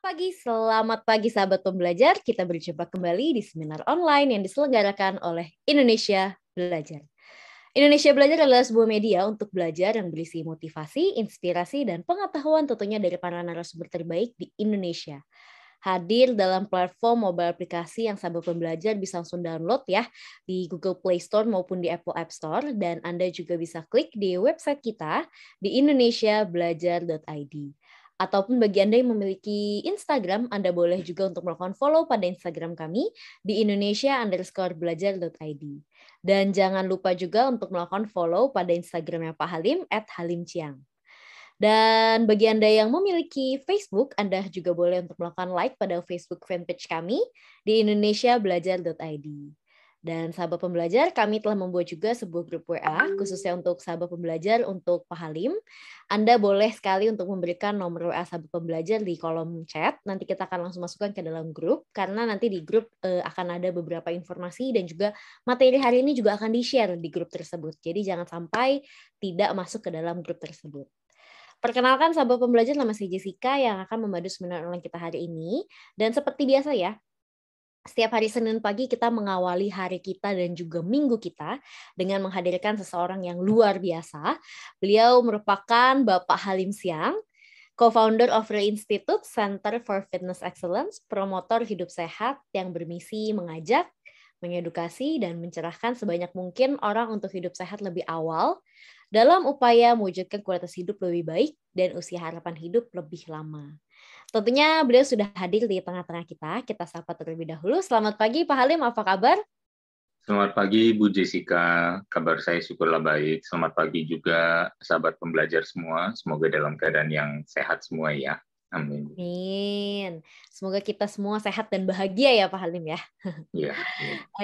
Selamat pagi sahabat pembelajar. Kita berjumpa kembali di seminar online yang diselenggarakan oleh Indonesia Belajar. Indonesia Belajar adalah sebuah media untuk belajar yang berisi motivasi, inspirasi, dan pengetahuan tentunya dari para narasumber terbaik di Indonesia. Hadir dalam platform mobile aplikasi yang sahabat pembelajar bisa langsung download ya di Google Play Store maupun di Apple App Store, dan Anda juga bisa klik di website kita di indonesiabelajar.id. Ataupun bagi Anda yang memiliki Instagram, Anda boleh juga untuk melakukan follow pada Instagram kami di indonesia_belajar.id. Dan jangan lupa juga untuk melakukan follow pada Instagramnya Pak Halim @halimciang. Dan bagi Anda yang memiliki Facebook, Anda juga boleh untuk melakukan like pada Facebook fanpage kami di indonesiabelajar.id. Dan sahabat pembelajar, kami telah membuat juga sebuah grup WA khususnya untuk sahabat pembelajar untuk Pak Halim. Anda boleh sekali untuk memberikan nomor WA sahabat pembelajar di kolom chat. Nanti kita akan langsung masukkan ke dalam grup, karena nanti di grup akan ada beberapa informasi dan juga materi hari ini juga akan di-share di grup tersebut. Jadi jangan sampai tidak masuk ke dalam grup tersebut. Perkenalkan sahabat pembelajar, nama saya Jessica yang akan membantu seminar online kita hari ini. Dan seperti biasa ya, setiap hari Senin pagi kita mengawali hari kita dan juga minggu kita dengan menghadirkan seseorang yang luar biasa. Beliau merupakan Bapak Halim Siang, co-founder of Re Institute Center for Fitness Excellence, promotor hidup sehat yang bermisi mengajak, mengedukasi, dan mencerahkan sebanyak mungkin orang untuk hidup sehat lebih awal dalam upaya mewujudkan kualitas hidup lebih baik dan usia harapan hidup lebih lama. Tentunya beliau sudah hadir di tengah-tengah kita. Kita sapa terlebih dahulu. Selamat pagi Pak Halim, apa kabar? Selamat pagi Bu Jessica, kabar saya syukurlah baik. Selamat pagi juga sahabat pembelajar semua, semoga dalam keadaan yang sehat semua ya. Amin. Amin. Semoga kita semua sehat dan bahagia ya Pak Halim ya. Iya.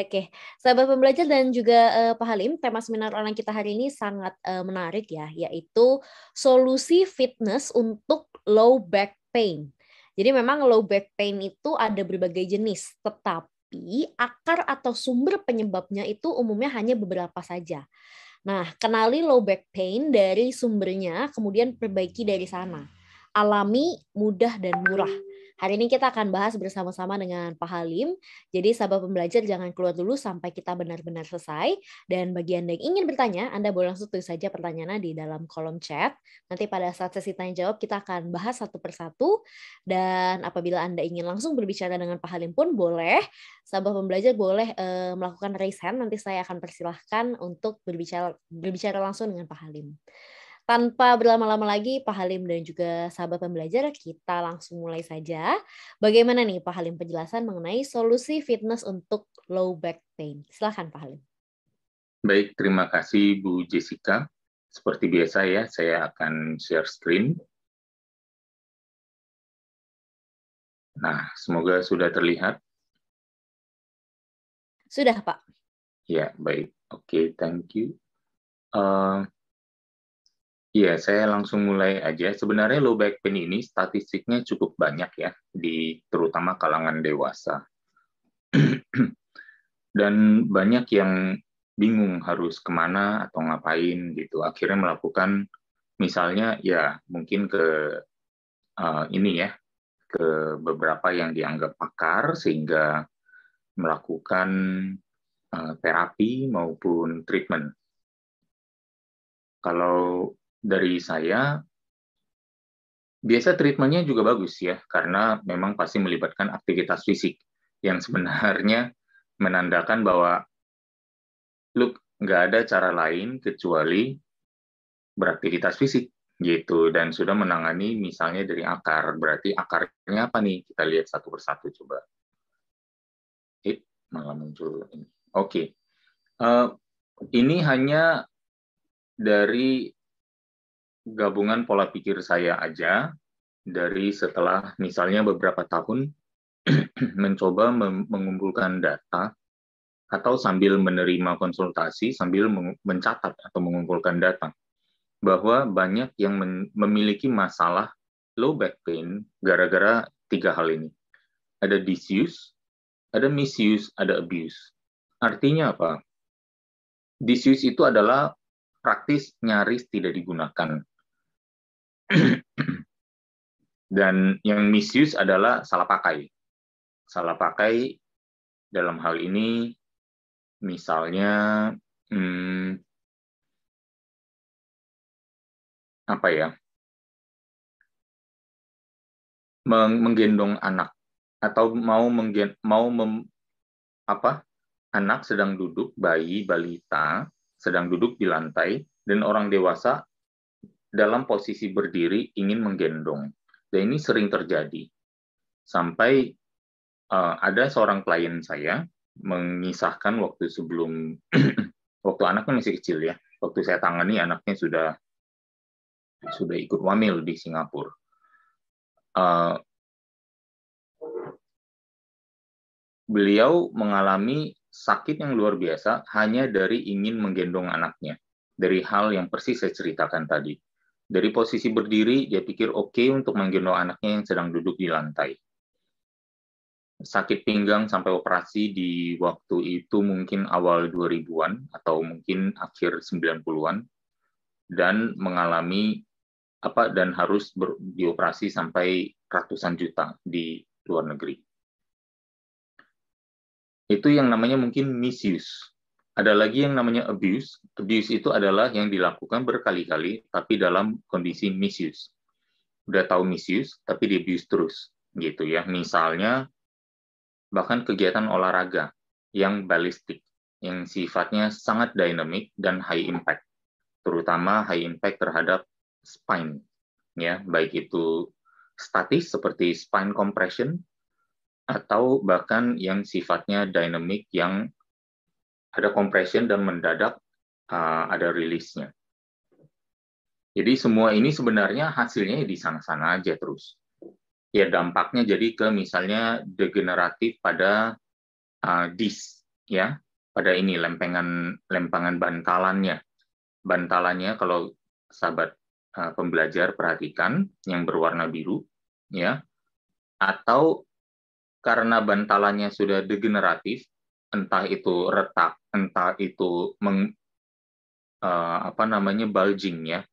Oke, sahabat pembelajar dan juga Pak Halim, tema seminar online kita hari ini sangat menarik ya, yaitu solusi fitness untuk low back pain. Jadi memang low back pain itu ada berbagai jenis, tetapi akar atau sumber penyebabnya itu umumnya hanya beberapa saja. Nah, kenali low back pain dari sumbernya, kemudian perbaiki dari sana. Alami, mudah, dan murah. Hari ini kita akan bahas bersama-sama dengan Pak Halim. Jadi sahabat pembelajar jangan keluar dulu sampai kita benar-benar selesai. Dan bagi Anda yang ingin bertanya, Anda boleh langsung tulis saja pertanyaannya di dalam kolom chat. Nanti pada saat sesi tanya jawab kita akan bahas satu persatu. Dan apabila Anda ingin langsung berbicara dengan Pak Halim pun boleh. Sahabat pembelajar boleh melakukan raise hand. Nanti saya akan persilahkan untuk berbicara langsung dengan Pak Halim. Tanpa berlama-lama lagi, Pak Halim dan juga sahabat pembelajar, kita langsung mulai saja. Bagaimana nih Pak Halim penjelasan mengenai solusi fitness untuk low back pain? Silakan Pak Halim. Baik, terima kasih Bu Jessica. Seperti biasa ya, saya akan share screen. Nah, semoga sudah terlihat. Sudah Pak. Ya, baik. Oke, thank you. Iya, saya langsung mulai aja. Sebenarnya low back pain ini statistiknya cukup banyak ya, di terutama kalangan dewasa. Dan banyak yang bingung harus kemana atau ngapain gitu. Akhirnya melakukan misalnya ya mungkin ke ini ya, ke beberapa yang dianggap pakar sehingga melakukan terapi maupun treatment. Kalau dari saya, biasa treatmentnya juga bagus ya, karena memang pasti melibatkan aktivitas fisik yang sebenarnya menandakan bahwa look, nggak ada cara lain kecuali beraktivitas fisik gitu, dan sudah menangani misalnya dari akar. Berarti akarnya apa nih? Kita lihat satu persatu coba. Malah muncul ini. Oke. Ini hanya dari gabungan pola pikir saya aja, dari setelah misalnya beberapa tahun mencoba mengumpulkan data atau sambil menerima konsultasi, sambil mencatat atau mengumpulkan data, bahwa banyak yang memiliki masalah low back pain gara-gara 3 hal ini. Ada disuse, ada misuse, ada abuse. Artinya apa? Disuse itu adalah praktis nyaris tidak digunakan. Dan yang misuse adalah salah pakai. Salah pakai dalam hal ini misalnya apa ya? Menggendong anak atau anak sedang duduk, bayi balita sedang duduk di lantai dan orang dewasa dalam posisi berdiri ingin menggendong. Dan ini sering terjadi. Sampai ada seorang klien saya mengisahkan waktu sebelum waktu anaknya masih kecil ya. Waktu saya tangani anaknya sudah ikut wamil di Singapura. Beliau mengalami sakit yang luar biasa hanya dari ingin menggendong anaknya. Dari hal yang persis saya ceritakan tadi. Dari posisi berdiri, dia pikir oke untuk menggendong anaknya yang sedang duduk di lantai. Sakit pinggang sampai operasi di waktu itu mungkin awal 2000-an atau mungkin akhir 90-an. Dan mengalami dan harus dioperasi sampai ratusan juta di luar negeri. Itu yang namanya mungkin misuse. Ada lagi yang namanya abuse. Abuse itu adalah yang dilakukan berkali-kali, tapi dalam kondisi misuse. Udah tahu misuse, tapi di abuse terus, gitu ya. Misalnya, bahkan kegiatan olahraga yang balistik, yang sifatnya sangat dynamic dan high impact, terutama high impact terhadap spine, ya, baik itu statis seperti spine compression, atau bahkan yang sifatnya dynamic yang ada compression dan mendadak ada rilisnya. Jadi semua ini sebenarnya hasilnya di sana-sana aja terus. Ya dampaknya jadi ke misalnya degeneratif pada disc, ya, pada ini lempangan bantalannya. Bantalannya kalau sahabat pembelajar perhatikan yang berwarna biru, ya, atau karena bantalannya sudah degeneratif, entah itu retak, entah itu bulging ya,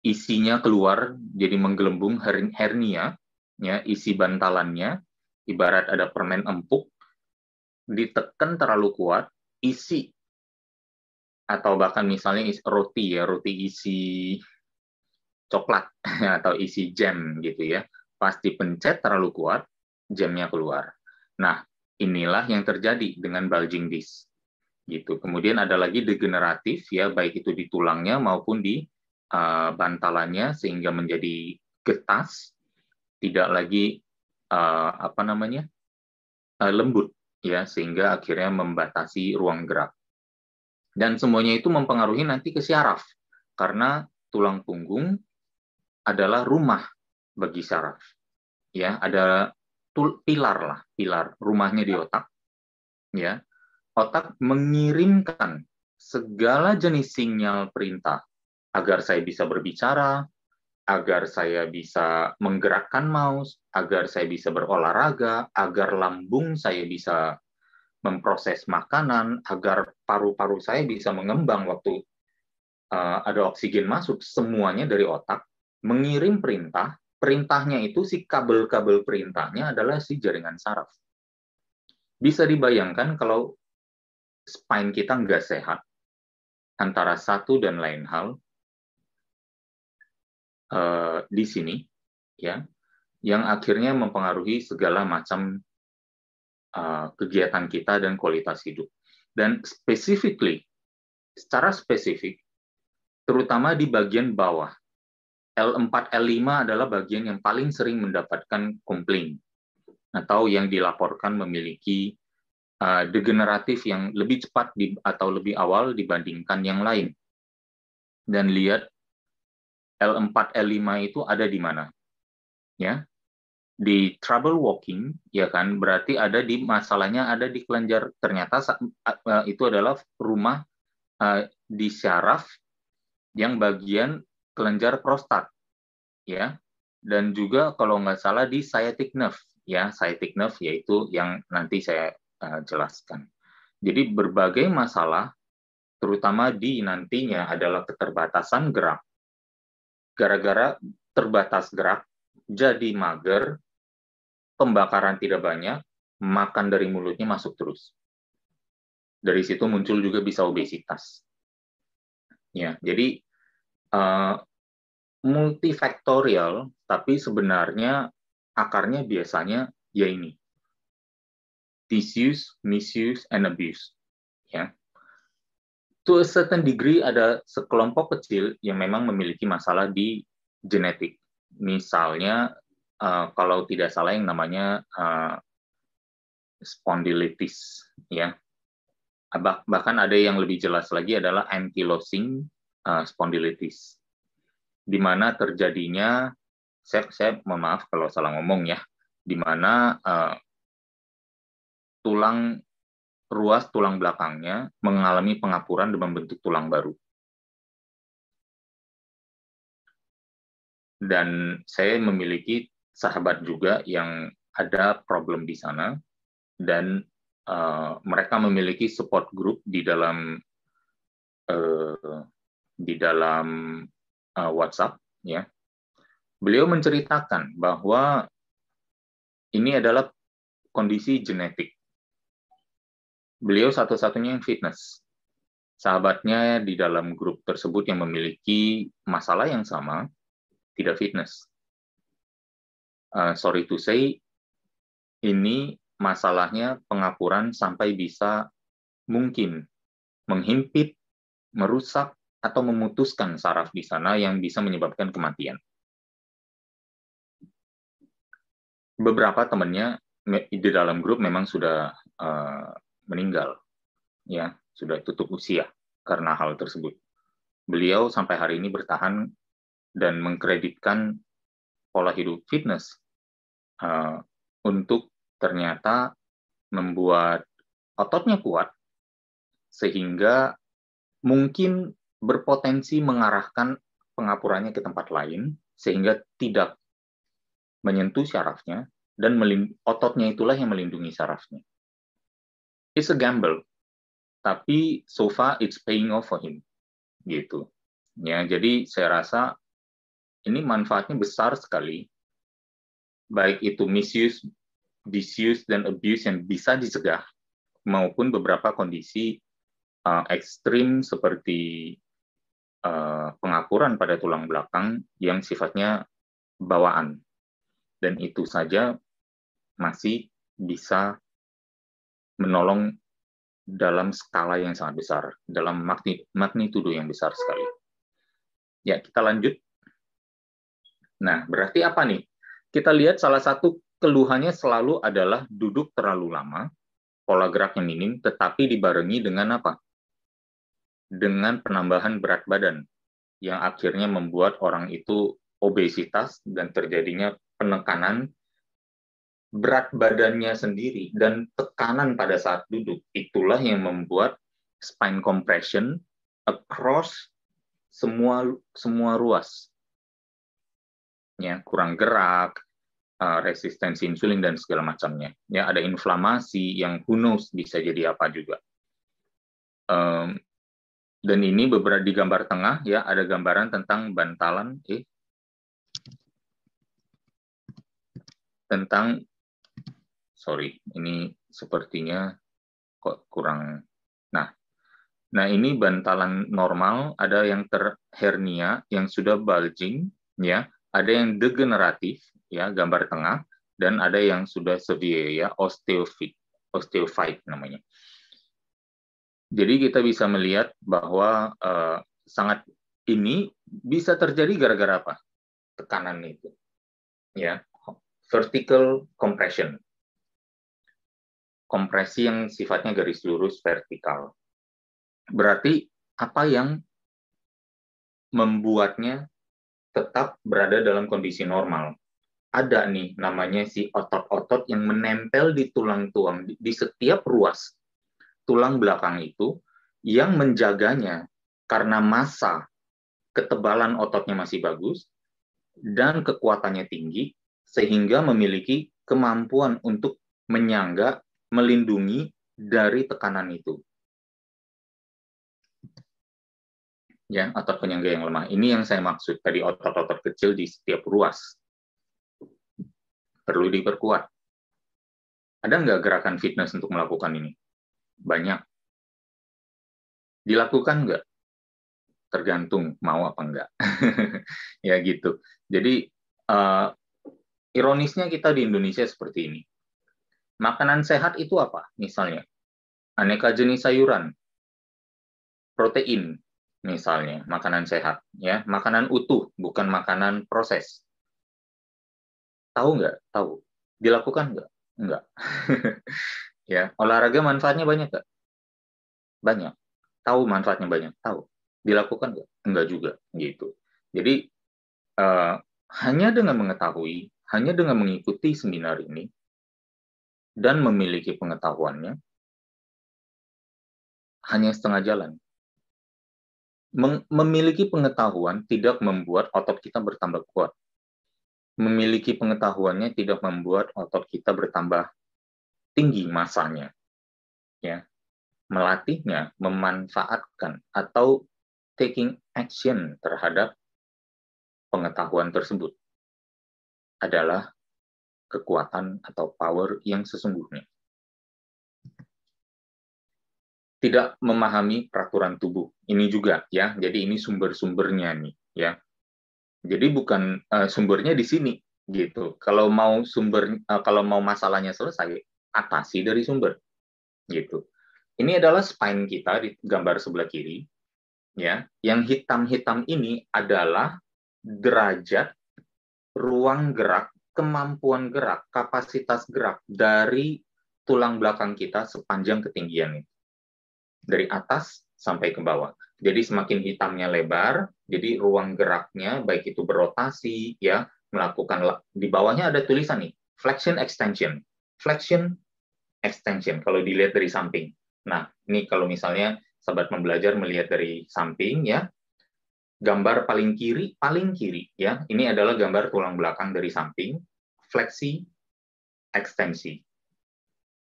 isinya keluar jadi menggelembung hernia, ya, isi bantalannya ibarat ada permen empuk, ditekan terlalu kuat, isi atau bahkan misalnya roti isi coklat atau isi jam gitu ya, pas dipencet terlalu kuat, jamnya keluar. Nah, inilah yang terjadi dengan bulging disc. Gitu. Kemudian ada lagi degeneratif ya, baik itu di tulangnya maupun di bantalannya sehingga menjadi getas, tidak lagi lembut ya, sehingga akhirnya membatasi ruang gerak. Dan semuanya itu mempengaruhi nanti ke syaraf karena tulang punggung adalah rumah bagi syaraf. Ya, ada pilar rumahnya di otak. Ya. Otak mengirimkan segala jenis sinyal perintah agar saya bisa berbicara, agar saya bisa menggerakkan mouse, agar saya bisa berolahraga, agar lambung saya bisa memproses makanan, agar paru-paru saya bisa mengembang waktu ada oksigen masuk, semuanya dari otak mengirim perintah. Perintahnya itu si kabel-kabel perintahnya adalah si jaringan saraf. Bisa dibayangkan kalau spine kita nggak sehat, antara satu dan lain hal di sini, ya, yang akhirnya mempengaruhi segala macam kegiatan kita dan kualitas hidup. Dan secara spesifik, terutama di bagian bawah, L4, L5 adalah bagian yang paling sering mendapatkan komplain atau yang dilaporkan memiliki degeneratif yang lebih cepat atau lebih awal dibandingkan yang lain. Dan lihat L4, L5 itu ada di mana? Ya. Di trouble walking, ya kan, berarti masalahnya ada di kelenjar. Ternyata itu adalah rumah di syaraf yang bagian kelenjar prostat. Ya. Dan juga kalau nggak salah di sciatic nerve. Ya, sciatic nerve yaitu yang nanti saya jelaskan. Jadi berbagai masalah, terutama di nantinya adalah keterbatasan gerak. Gara-gara terbatas gerak, jadi mager, pembakaran tidak banyak, makan dari mulutnya masuk terus. Dari situ muncul juga bisa obesitas. Ya, jadi multifaktorial, tapi sebenarnya akarnya biasanya ya ini, disuse, misuse, and abuse. Ya, to a certain degree ada sekelompok kecil yang memang memiliki masalah di genetik. Misalnya kalau tidak salah yang namanya spondylitis, ya. Bahkan ada yang lebih jelas lagi adalah ankylosing spondylitis, di mana terjadinya, saya mohon maaf kalau salah ngomong ya, di mana ruas tulang belakangnya mengalami pengapuran dan membentuk tulang baru. Dan saya memiliki sahabat juga yang ada problem di sana, dan mereka memiliki support group di dalam WhatsApp. Ya, beliau menceritakan bahwa ini adalah kondisi genetik. Beliau satu-satunya yang fitness. Sahabatnya di dalam grup tersebut yang memiliki masalah yang sama tidak fitness. Sorry to say, ini masalahnya pengapuran sampai bisa mungkin menghimpit, merusak, atau memutuskan saraf di sana yang bisa menyebabkan kematian. Beberapa temannya di dalam grup memang sudah meninggal, ya, sudah tutup usia karena hal tersebut. Beliau sampai hari ini bertahan dan mengkreditkan pola hidup fitness untuk ternyata membuat ototnya kuat, sehingga mungkin berpotensi mengarahkan pengapurannya ke tempat lain, sehingga tidak menyentuh syarafnya, dan ototnya itulah yang melindungi syarafnya. It's a gamble, tapi so far it's paying off for him, gitu. Ya, jadi saya rasa ini manfaatnya besar sekali, baik itu misuse, disuse, dan abuse yang bisa dicegah, maupun beberapa kondisi ekstrim seperti pengapuran pada tulang belakang yang sifatnya bawaan. Dan itu saja masih bisa menolong dalam skala yang sangat besar, dalam magnitudo yang besar sekali. Ya, kita lanjut. Nah, berarti apa nih? Kita lihat salah satu keluhannya selalu adalah duduk terlalu lama, pola gerak yang minim, tetapi dibarengi dengan apa? Dengan penambahan berat badan, yang akhirnya membuat orang itu obesitas dan terjadinya penekanan berat badannya sendiri dan tekanan pada saat duduk. Itulah yang membuat spine compression across semua ruas. Ya, kurang gerak, resistensi insulin dan segala macamnya. Ya, ada inflamasi yang who knows bisa jadi apa juga. Dan ini beberapa di gambar tengah ya, ada gambaran tentang bantalan tentang ini sepertinya kok kurang. Nah, ini bantalan normal, ada yang terhernia, yang sudah bulging, ya, ada yang degeneratif, ya, gambar tengah, dan ada yang sudah severe, ya, osteophyte namanya. Jadi kita bisa melihat bahwa ini bisa terjadi gara-gara apa? Tekanan itu, ya, vertical compression, kompresi yang sifatnya garis lurus vertikal. Berarti apa yang membuatnya tetap berada dalam kondisi normal? Ada nih namanya si otot-otot yang menempel di tulang-tulang di setiap ruas tulang belakang itu, yang menjaganya karena massa ketebalan ototnya masih bagus dan kekuatannya tinggi, sehingga memiliki kemampuan untuk menyangga, melindungi dari tekanan itu. Ya, otot penyangga yang lemah. Ini yang saya maksud tadi, otot-otot kecil di setiap ruas. perlu diperkuat. Ada nggak gerakan fitness untuk melakukan ini? Banyak. Dilakukan nggak? Tergantung mau apa enggak. Ya gitu. Jadi ironisnya kita di Indonesia seperti ini. Makanan sehat itu apa? Misalnya aneka jenis sayuran, protein, misalnya makanan sehat, ya makanan utuh, bukan makanan proses. Tahu nggak? Tahu. Dilakukan nggak? Enggak. Ya, olahraga manfaatnya banyak nggak? Banyak. Tahu manfaatnya banyak? Tahu. Dilakukan nggak? Enggak juga, gitu. Jadi hanya dengan mengetahui, hanya dengan mengikuti seminar ini dan memiliki pengetahuannya, hanya setengah jalan. Memiliki pengetahuan tidak membuat otot kita bertambah kuat. Memiliki pengetahuannya tidak membuat otot kita bertambah tinggi masanya. Ya, melatihnya, memanfaatkan atau taking action terhadap pengetahuan tersebut adalah kekuatan atau power yang sesungguhnya. Tidak memahami peraturan tubuh. Ini juga ya. Jadi ini sumber-sumbernya nih ya. Jadi bukan sumbernya di sini gitu. Kalau mau kalau mau masalahnya selesai, atasi dari sumber gitu. Ini adalah spine kita di gambar sebelah kiri ya. Yang hitam-hitam ini adalah derajat ruang gerak, kemampuan gerak, kapasitas gerak dari tulang belakang kita sepanjang ketinggian itu. Dari atas sampai ke bawah. Jadi semakin hitamnya lebar, jadi ruang geraknya baik itu berotasi ya, melakukan di bawahnya ada tulisan nih, flexion extension. Flexion extension kalau dilihat dari samping. Nah, ini kalau misalnya sahabat membelajar melihat dari samping ya, gambar paling kiri ya, ini adalah gambar tulang belakang dari samping, fleksi ekstensi.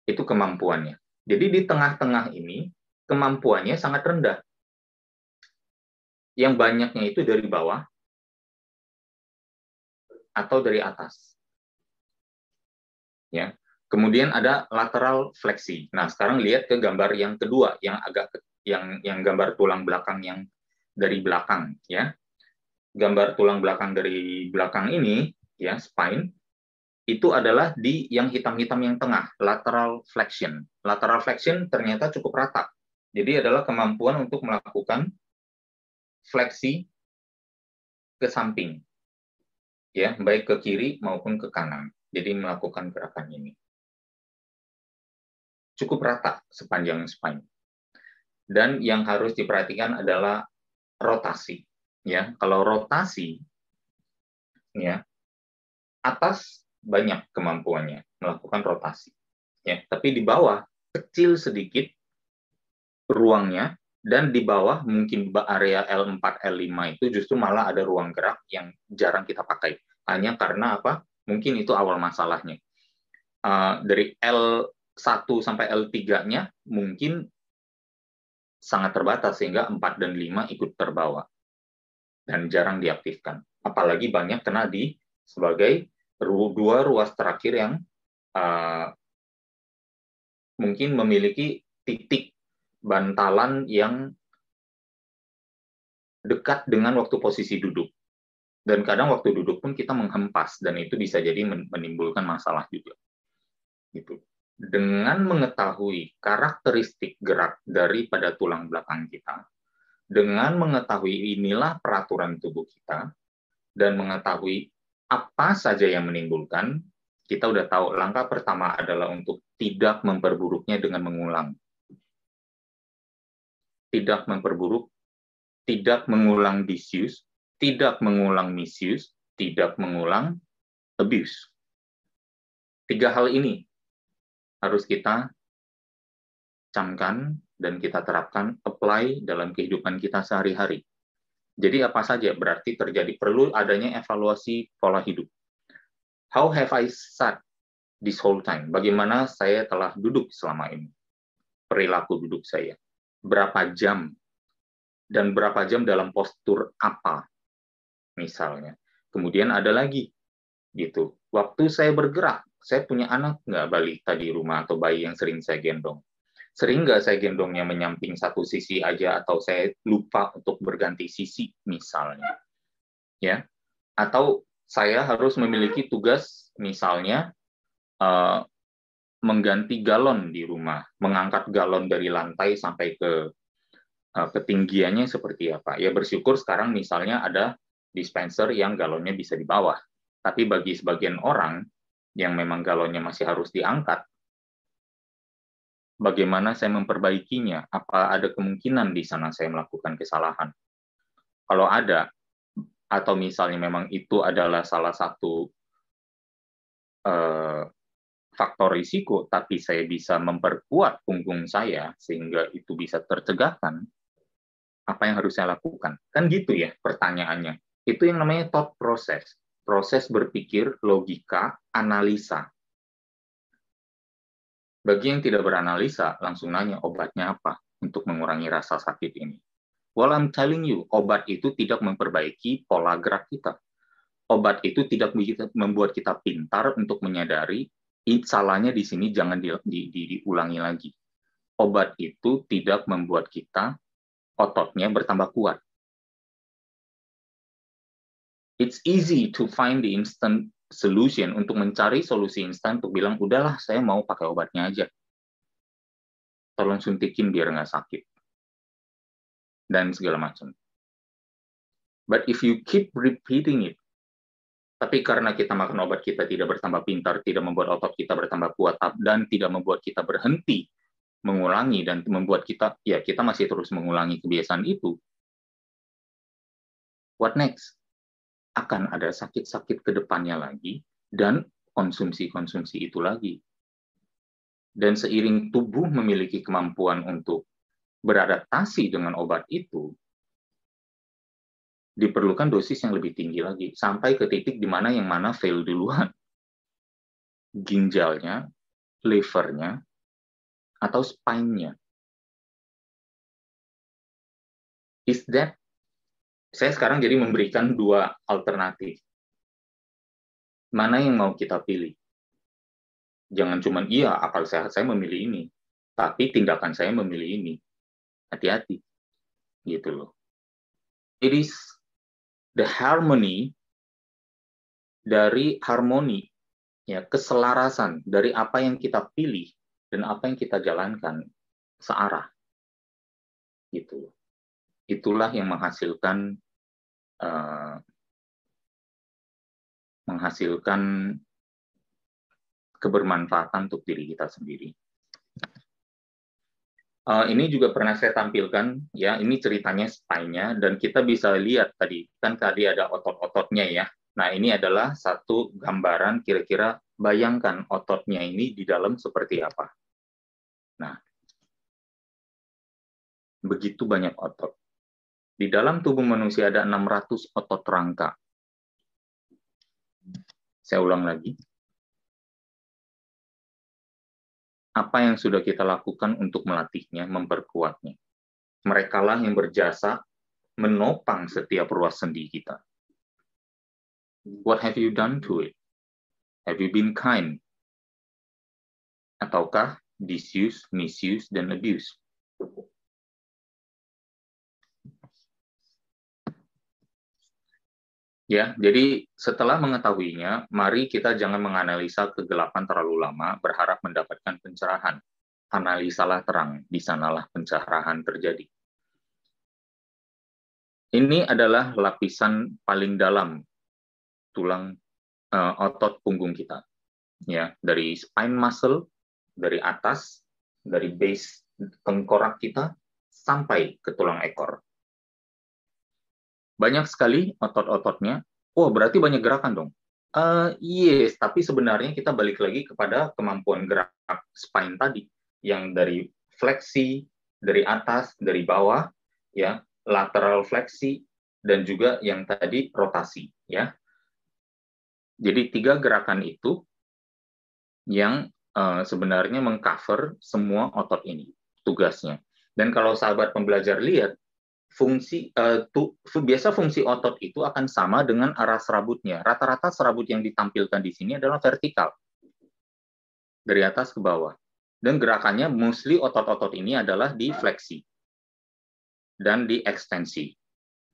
Itu kemampuannya. Jadi di tengah-tengah ini kemampuannya sangat rendah. Yang banyaknya itu dari bawah atau dari atas. Ya. Kemudian ada lateral fleksi. Nah, sekarang lihat ke gambar yang kedua, yang gambar tulang belakang yang dari belakang, ya. Gambar tulang belakang dari belakang ini, ya, spine, itu adalah di yang hitam-hitam yang tengah, lateral flexion. Lateral flexion ternyata cukup rata. Jadi adalah kemampuan untuk melakukan fleksi ke samping, ya, baik ke kiri maupun ke kanan. Jadi melakukan gerakan ini cukup rata sepanjang spine. Dan yang harus diperhatikan adalah rotasi. Ya, kalau rotasi, ya, atas banyak kemampuannya melakukan rotasi. Ya, tapi di bawah kecil sedikit ruangnya, dan di bawah mungkin area L4, L5 itu justru malah ada ruang gerak yang jarang kita pakai. Hanya karena apa? Mungkin itu awal masalahnya. Dari L1 sampai L3-nya mungkin sangat terbatas, sehingga 4 dan 5 ikut terbawa dan jarang diaktifkan. Apalagi banyak kena di sebagai dua ruas terakhir yang mungkin memiliki titik bantalan yang dekat dengan waktu posisi duduk. Dan kadang waktu duduk pun kita menghempas, dan itu bisa jadi menimbulkan masalah juga. Gitu. Dengan mengetahui karakteristik gerak daripada tulang belakang kita, dengan mengetahui inilah peraturan tubuh kita, dan mengetahui apa saja yang menimbulkan, kita udah tahu langkah pertama adalah untuk tidak memperburuknya dengan mengulang. Tidak memperburuk, tidak mengulang disuse, tidak mengulang misuse, tidak mengulang abuse. 3 hal ini harus kita camkan dan kita terapkan, apply dalam kehidupan kita sehari-hari. Jadi apa saja berarti terjadi, perlu adanya evaluasi pola hidup. How have I sat this whole time? Bagaimana saya telah duduk selama ini? Perilaku duduk saya. Berapa jam? Dan berapa jam dalam postur apa? Misalnya. Kemudian ada lagi gitu. Waktu saya bergerak, saya punya anak nggak balita di rumah atau bayi yang sering saya gendong. Sering nggak saya gendongnya menyamping satu sisi aja, atau saya lupa untuk berganti sisi misalnya, ya? Atau saya harus memiliki tugas misalnya mengganti galon di rumah, mengangkat galon dari lantai sampai ke ketinggiannya seperti apa. Ya bersyukur sekarang misalnya ada dispenser yang galonnya bisa di bawah. Tapi bagi sebagian orang yang memang galonnya masih harus diangkat, bagaimana saya memperbaikinya? Apa ada kemungkinan di sana saya melakukan kesalahan? Kalau ada, atau misalnya memang itu adalah salah satu faktor risiko, tapi saya bisa memperkuat punggung saya sehingga itu bisa tercegahkan, apa yang harus saya lakukan? Kan gitu ya pertanyaannya. Itu yang namanya thought process. Proses berpikir, logika, analisa. Bagi yang tidak beranalisa, langsung nanya obatnya apa untuk mengurangi rasa sakit ini. Well, I'm telling you, obat itu tidak memperbaiki pola gerak kita. Obat itu tidak membuat kita pintar untuk menyadari salahnya di sini jangan diulangi lagi. Obat itu tidak membuat kita ototnya bertambah kuat. It's easy to find the instant solution, untuk mencari solusi instan untuk bilang, udahlah saya mau pakai obatnya aja. Tolong suntikin biar nggak sakit. Dan segala macam. But if you keep repeating it, tapi karena kita makan obat kita tidak bertambah pintar, tidak membuat otot kita bertambah kuat, dan tidak membuat kita berhenti mengulangi, dan membuat kita, ya kita masih terus mengulangi kebiasaan itu, what next? Akan ada sakit-sakit ke depannya lagi, dan konsumsi-konsumsi itu lagi. Dan seiring tubuh memiliki kemampuan untuk beradaptasi dengan obat itu, diperlukan dosis yang lebih tinggi lagi, sampai ke titik di mana yang mana fail duluan. Ginjalnya, livernya, atau spine-nya. Is that, saya sekarang jadi memberikan dua alternatif. Mana yang mau kita pilih? Jangan cuma, iya, akal sehat saya memilih ini, tapi tindakan saya memilih ini. Hati-hati. Gitu loh. It is the harmony, dari harmoni, ya, keselarasan dari apa yang kita pilih dan apa yang kita jalankan searah. Gitu. Itulah yang menghasilkan kebermanfaatan untuk diri kita sendiri. Ini juga pernah saya tampilkan, ya. Ini ceritanya spine-nya, dan kita bisa lihat tadi ada otot-ototnya, ya. Nah, ini adalah satu gambaran kira-kira bayangkan ototnya ini di dalam seperti apa. Nah, begitu banyak otot. Di dalam tubuh manusia ada 600 otot rangka. Saya ulang lagi. Apa yang sudah kita lakukan untuk melatihnya, memperkuatnya? Merekalah yang berjasa menopang setiap ruas sendi kita. What have you done to it? Have you been kind? Ataukah disuse, misuse, dan abuse? Ya, jadi setelah mengetahuinya, mari kita jangan menganalisa kegelapan terlalu lama, berharap mendapatkan pencerahan. Analisalah terang, di sanalah pencerahan terjadi. Ini adalah lapisan paling dalam tulang otot punggung kita. Ya, dari spine muscle, dari atas, dari base tengkorak kita, sampai ke tulang ekor. Banyak sekali otot-ototnya. Oh, berarti banyak gerakan dong. Yes, tapi sebenarnya kita balik lagi kepada kemampuan gerak spine tadi, yang dari fleksi, dari atas, dari bawah, ya, lateral fleksi, dan juga yang tadi rotasi, ya. Jadi 3 gerakan itu yang sebenarnya mengcover semua otot ini, tugasnya. Dan kalau sahabat pembelajar lihat, biasa fungsi otot itu akan sama dengan arah serabutnya. Rata-rata serabut yang ditampilkan di sini adalah vertikal, dari atas ke bawah. Dan gerakannya mostly otot-otot ini adalah di fleksi dan di ekstensi.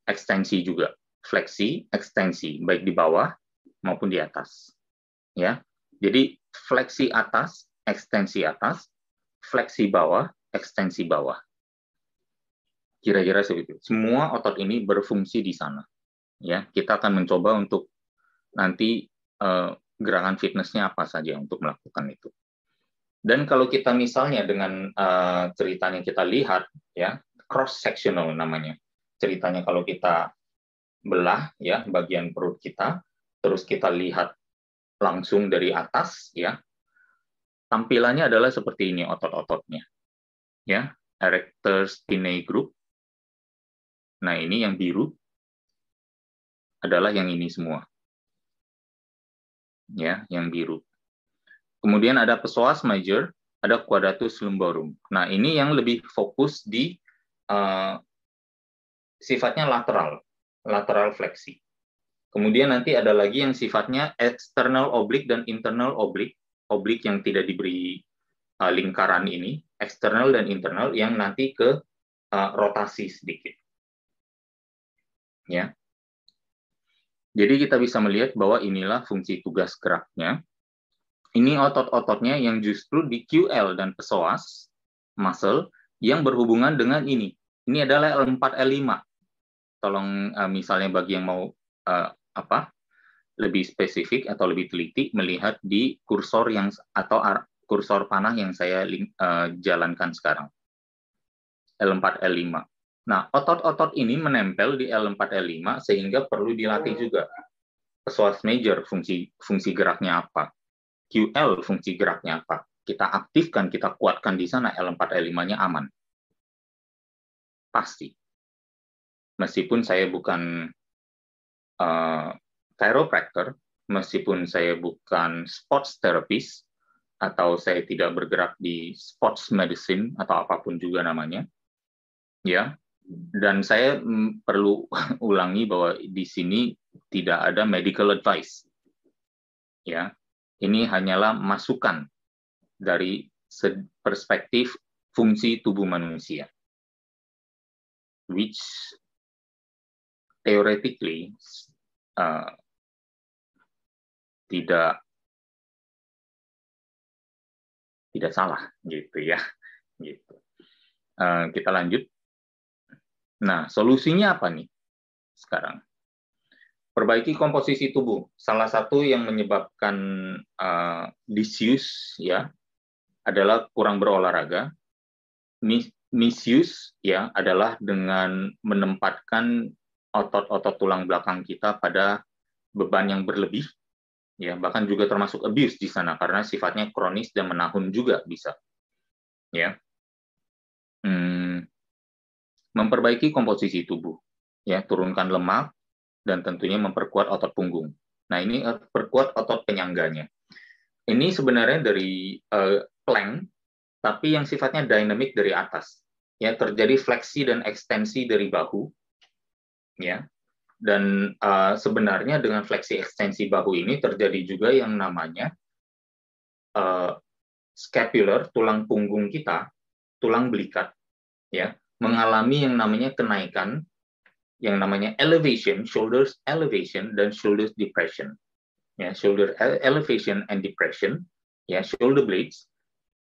Ekstensi juga, fleksi, ekstensi, baik di bawah maupun di atas. Ya, jadi fleksi atas, fleksi bawah, ekstensi bawah. Kira-kira seperti itu. Semua otot ini berfungsi di sana. Ya, kita akan mencoba untuk nanti gerakan fitnessnya apa saja untuk melakukan itu. Dan kalau kita misalnya dengan ceritanya kita lihat, ya, cross sectional namanya. Ceritanya kalau kita belah, ya, bagian perut kita, terus kita lihat langsung dari atas, ya, tampilannya adalah seperti ini otot-ototnya, ya, erector spinae group. Nah, ini yang biru adalah yang ini semua, ya, yang biru. Kemudian ada psoas major, ada quadratus lumborum. Nah, ini yang lebih fokus di sifatnya lateral fleksi. Kemudian nanti ada lagi yang sifatnya external oblique dan internal oblique. Oblique yang tidak diberi lingkaran ini, eksternal dan internal yang nanti ke rotasi sedikit. Ya. Jadi kita bisa melihat bahwa inilah fungsi tugas geraknya. Ini otot-ototnya yang justru di QL dan psoas muscle yang berhubungan dengan ini. Ini adalah L4 L5. Tolong misalnya bagi yang mau lebih spesifik atau lebih teliti melihat di kursor yang atau kursor panah yang saya jalankan sekarang. L4 L5. Nah, otot-otot ini menempel di L4 L5 sehingga perlu dilatih juga. Psoas major fungsi geraknya apa? QL fungsi geraknya apa? Kita aktifkan, kita kuatkan di sana, L4 L5-nya aman. Pasti. Meskipun saya bukan chiropractor, meskipun saya bukan sports therapist, atau saya tidak bergerak di sports medicine, atau apapun juga namanya, ya. Dan saya perlu ulangi bahwa di sini tidak ada medical advice. Ya. Ini hanyalah masukan dari perspektif fungsi tubuh manusia, which theoretically tidak salah, gitu ya. Gitu. Kita lanjut. Nah, solusinya apa nih sekarang? Perbaiki komposisi tubuh. Salah satu yang menyebabkan disuse ya adalah kurang berolahraga. Misuse ya adalah dengan menempatkan otot-otot tulang belakang kita pada beban yang berlebih, ya bahkan juga termasuk abuse di sana karena sifatnya kronis dan menahun juga bisa, ya. Memperbaiki komposisi tubuh, ya turunkan lemak dan tentunya memperkuat otot punggung. Nah ini perkuat otot penyangganya. Ini sebenarnya dari plank, tapi yang sifatnya dinamik dari atas. Ya terjadi fleksi dan ekstensi dari bahu, ya. Dan sebenarnya dengan fleksi ekstensi bahu ini terjadi juga yang namanya scapular, tulang punggung kita, tulang belikat, ya, mengalami yang namanya kenaikan, yang namanya elevation, shoulders elevation dan shoulders depression. Ya, shoulder elevation and depression, ya, shoulder blades,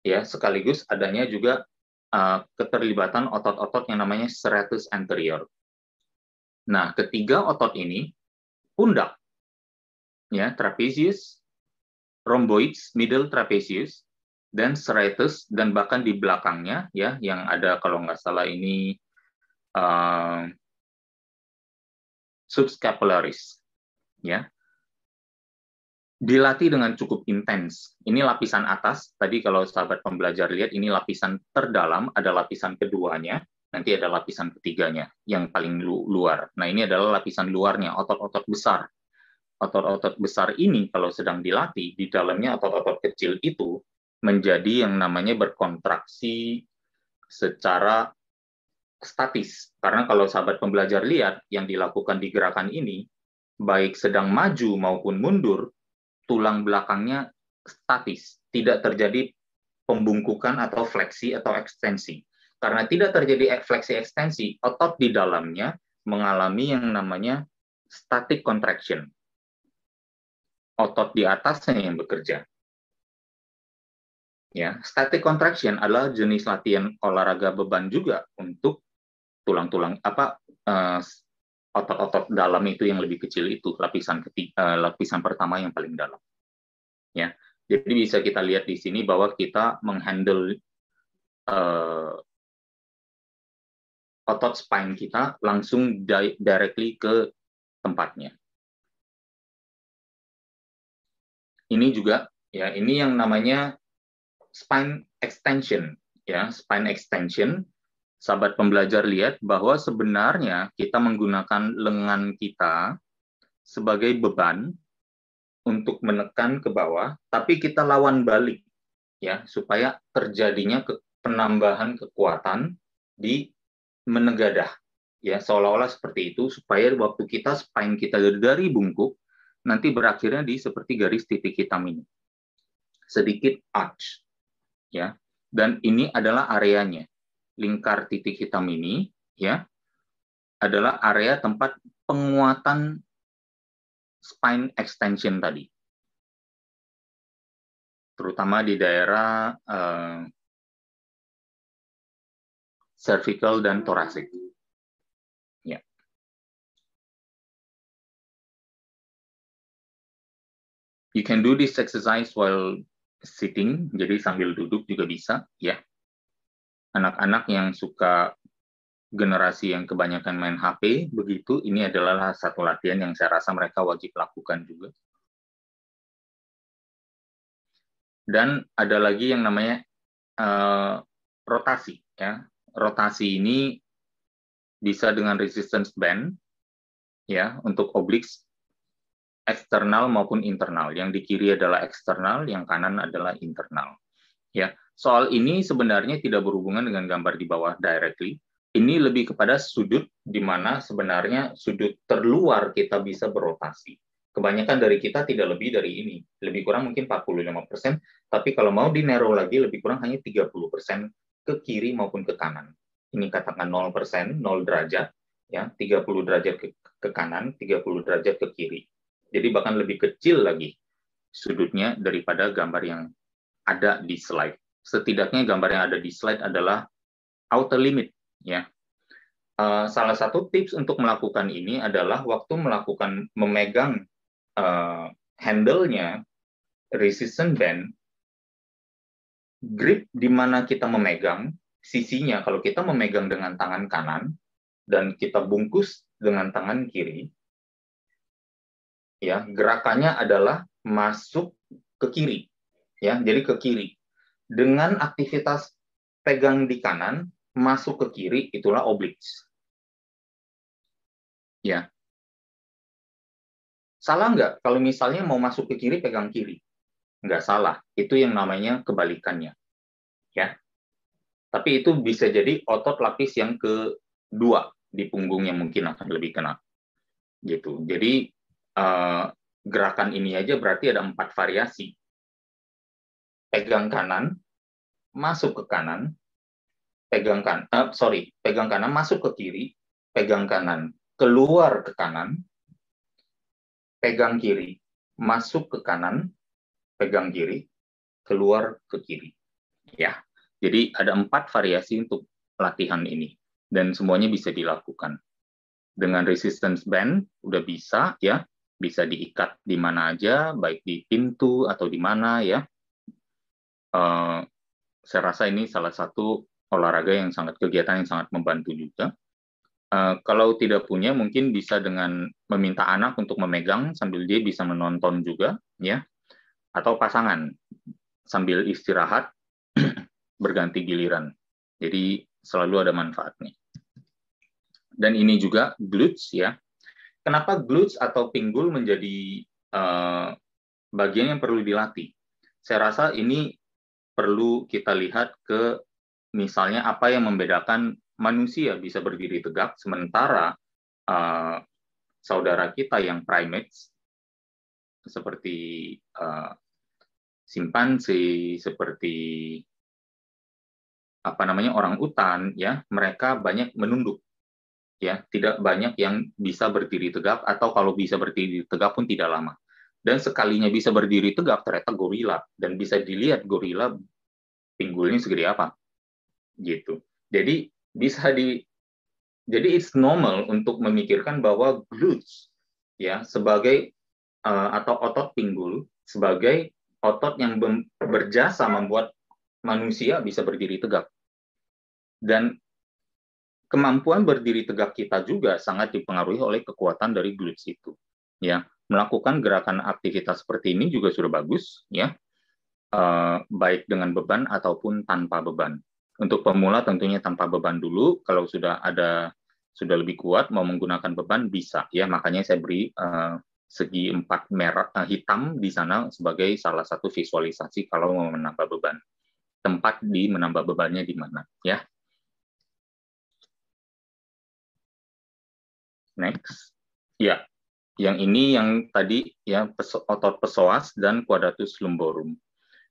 ya, sekaligus adanya juga keterlibatan otot-otot yang namanya serratus anterior. Nah, ketiga otot ini, pundak, ya, trapezius, rhomboids, middle trapezius, dan serratus, dan bahkan di belakangnya, ya, yang ada kalau nggak salah ini subscapularis, ya, dilatih dengan cukup intens. Ini lapisan atas, tadi kalau sahabat pembelajar lihat, ini lapisan terdalam, ada lapisan keduanya, nanti ada lapisan ketiganya, yang paling luar. Nah, ini adalah lapisan luarnya, otot-otot besar. Otot-otot besar ini, kalau sedang dilatih, di dalamnya otot-otot kecil itu menjadi yang namanya berkontraksi secara statis. Karena kalau sahabat pembelajar lihat yang dilakukan di gerakan ini, baik sedang maju maupun mundur, tulang belakangnya statis, tidak terjadi pembungkukan atau fleksi atau ekstensi. Karena tidak terjadi fleksi ekstensi, otot di dalamnya mengalami yang namanya static contraction. Otot di atasnya yang bekerja. Ya, static contraction adalah jenis latihan olahraga beban juga untuk tulang-tulang otot-otot dalam itu yang lebih kecil itu, lapisan pertama yang paling dalam. Ya, jadi bisa kita lihat di sini bahwa kita menghandle otot spine kita langsung directly ke tempatnya. Ini juga ya, ini yang namanya spine extension ya, spine extension. Sahabat pembelajar lihat bahwa sebenarnya kita menggunakan lengan kita sebagai beban untuk menekan ke bawah, tapi kita lawan balik ya, supaya terjadinya penambahan kekuatan di menegadah ya, seolah-olah seperti itu, supaya waktu kita spine kita dari bungkuk nanti berakhirnya di seperti garis titik hitam ini, sedikit arch ya, dan ini adalah areanya. Lingkar titik hitam ini ya adalah area tempat penguatan spine extension tadi, terutama di daerah cervical dan thoracic. Ya. You can do this exercise while sitting, jadi sambil duduk juga bisa ya. Anak-anak yang suka generasi yang kebanyakan main HP, begitu, ini adalah satu latihan yang saya rasa mereka wajib lakukan juga. Dan ada lagi yang namanya rotasi. Ya. Rotasi ini bisa dengan resistance band, ya, untuk obliques eksternal maupun internal. Yang di kiri adalah eksternal, yang kanan adalah internal. Ya, soal ini sebenarnya tidak berhubungan dengan gambar di bawah directly. Ini lebih kepada sudut di mana sebenarnya sudut terluar kita bisa berotasi. Kebanyakan dari kita tidak lebih dari ini. Lebih kurang mungkin 45%, tapi kalau mau di narrow lagi lebih kurang hanya 30% ke kiri maupun ke kanan. Ini katakan 0%, 0 derajat, ya, 30 derajat ke kanan, 30 derajat ke kiri. Jadi bahkan lebih kecil lagi sudutnya daripada gambar yang ada di slide. Setidaknya gambar yang ada di slide adalah outer limit. Ya. Salah satu tips untuk melakukan ini adalah waktu memegang handle-nya, resistance band, grip di mana kita memegang, sisinya kalau kita memegang dengan tangan kanan dan kita bungkus dengan tangan kiri, ya, gerakannya adalah masuk ke kiri. Ya, jadi ke kiri. Dengan aktivitas pegang di kanan, masuk ke kiri, itulah obliques. Ya. Salah nggak kalau misalnya mau masuk ke kiri, pegang kiri? Nggak salah. Itu yang namanya kebalikannya. Ya. Tapi itu bisa jadi otot lapis yang kedua di punggung yang mungkin akan lebih kena. Gitu. Jadi gerakan ini aja berarti ada 4 variasi. Pegang kanan, masuk ke kanan, pegang kanan masuk ke kiri, pegang kanan keluar ke kanan, pegang kiri masuk ke kanan, pegang kiri keluar ke kiri. Ya, jadi ada 4 variasi untuk latihan ini dan semuanya bisa dilakukan dengan resistance band. Udah bisa ya, bisa diikat di mana aja, baik di pintu atau di mana ya. Saya rasa ini salah satu olahraga yang kegiatan yang sangat membantu juga. Kalau tidak punya, mungkin bisa dengan meminta anak untuk memegang sambil dia bisa menonton juga, ya, atau pasangan sambil istirahat berganti giliran. Jadi selalu ada manfaatnya. Dan ini juga glutes, ya. Kenapa glutes atau pinggul menjadi bagian yang perlu dilatih? Saya rasa ini perlu kita lihat ke misalnya apa yang membedakan manusia bisa berdiri tegak, sementara saudara kita yang primates seperti simpanse, seperti orang utan, ya, mereka banyak menunduk, ya, tidak banyak yang bisa berdiri tegak, atau kalau bisa berdiri tegak pun tidak lama. Dan sekalinya bisa berdiri tegak ternyata gorila, dan bisa dilihat gorila pinggulnya segede apa, gitu. Jadi jadi it's normal untuk memikirkan bahwa glutes, ya, sebagai atau otot pinggul sebagai otot yang berjasa membuat manusia bisa berdiri tegak. Dan kemampuan berdiri tegak kita juga sangat dipengaruhi oleh kekuatan dari glutes itu. Ya, melakukan gerakan aktivitas seperti ini juga sudah bagus, ya, baik dengan beban ataupun tanpa beban. Untuk pemula tentunya tanpa beban dulu. Kalau sudah lebih kuat mau menggunakan beban bisa, ya. Makanya saya beri segi 4 merah hitam di sana sebagai salah satu visualisasi kalau mau menambah beban. Tempat di menambah bebannya di mana, ya. Next. Ya, yang ini yang tadi, ya, otot psoas dan quadratus lumborum.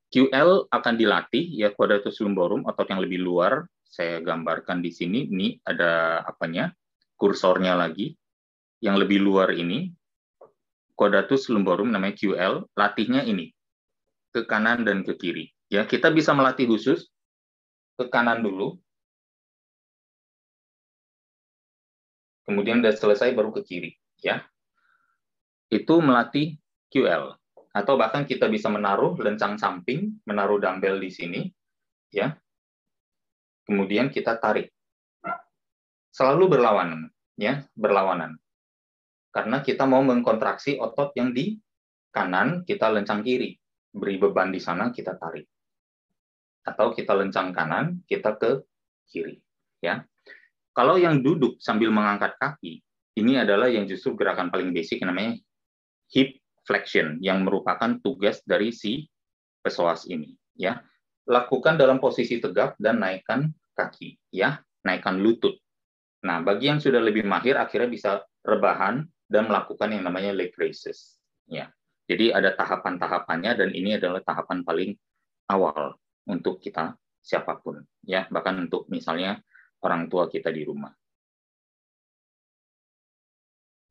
QL akan dilatih, ya, quadratus lumborum, otot yang lebih luar. Saya gambarkan di sini. Ini ada apanya? Kursornya lagi. Yang lebih luar ini, quadratus lumborum namanya QL, latihnya ini, ke kanan dan ke kiri. Ya, kita bisa melatih khusus ke kanan dulu, kemudian udah selesai baru ke kiri, ya. Itu melatih QL. Atau bahkan kita bisa menaruh lencang samping, menaruh dumbbell di sini, ya. Kemudian kita tarik. Selalu berlawanan, ya, berlawanan. Karena kita mau mengkontraksi otot yang di kanan, kita lencang kiri. Beri beban di sana, kita tarik. Atau kita lencang kanan, kita ke kiri, ya. Kalau yang duduk sambil mengangkat kaki, ini adalah yang justru gerakan paling basic, namanya hip flexion, yang merupakan tugas dari si psoas ini, ya. Lakukan dalam posisi tegak dan naikkan kaki, ya, naikkan lutut. Nah, bagi yang sudah lebih mahir akhirnya bisa rebahan dan melakukan yang namanya leg raises, ya. Jadi ada tahapan-tahapannya, dan ini adalah tahapan paling awal untuk kita siapapun, ya, bahkan untuk misalnya orang tua kita di rumah.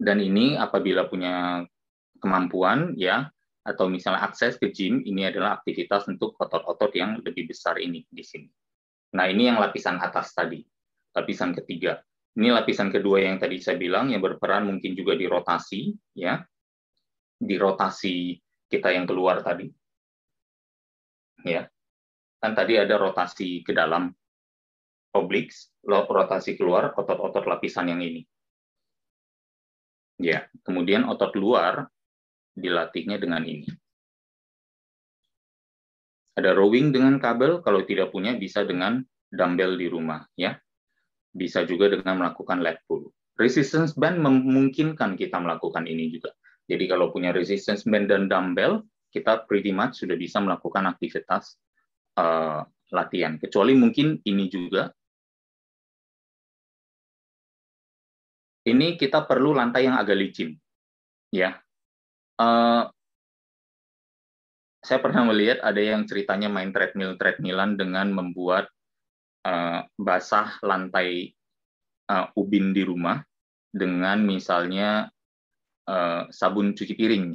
Dan ini apabila punya kemampuan, ya, atau misalnya akses ke gym, ini adalah aktivitas untuk otot-otot yang lebih besar ini di sini. Nah, ini yang lapisan atas tadi, lapisan ketiga. Ini lapisan kedua yang tadi saya bilang, yang berperan mungkin juga di rotasi, ya, di rotasi kita yang keluar tadi, ya. Kan tadi ada rotasi ke dalam obliques, rotasi keluar otot-otot lapisan yang ini. Ya, kemudian otot luar dilatihnya dengan ini. Ada rowing dengan kabel, kalau tidak punya bisa dengan dumbbell di rumah, ya. Bisa juga dengan melakukan lat pull. Resistance band memungkinkan kita melakukan ini juga. Jadi kalau punya resistance band dan dumbbell, kita pretty much sudah bisa melakukan aktivitas latihan. Kecuali mungkin ini juga. Ini kita perlu lantai yang agak licin, ya. Saya pernah melihat ada yang ceritanya main treadmillan dengan membuat basah lantai ubin di rumah dengan misalnya sabun cuci piring.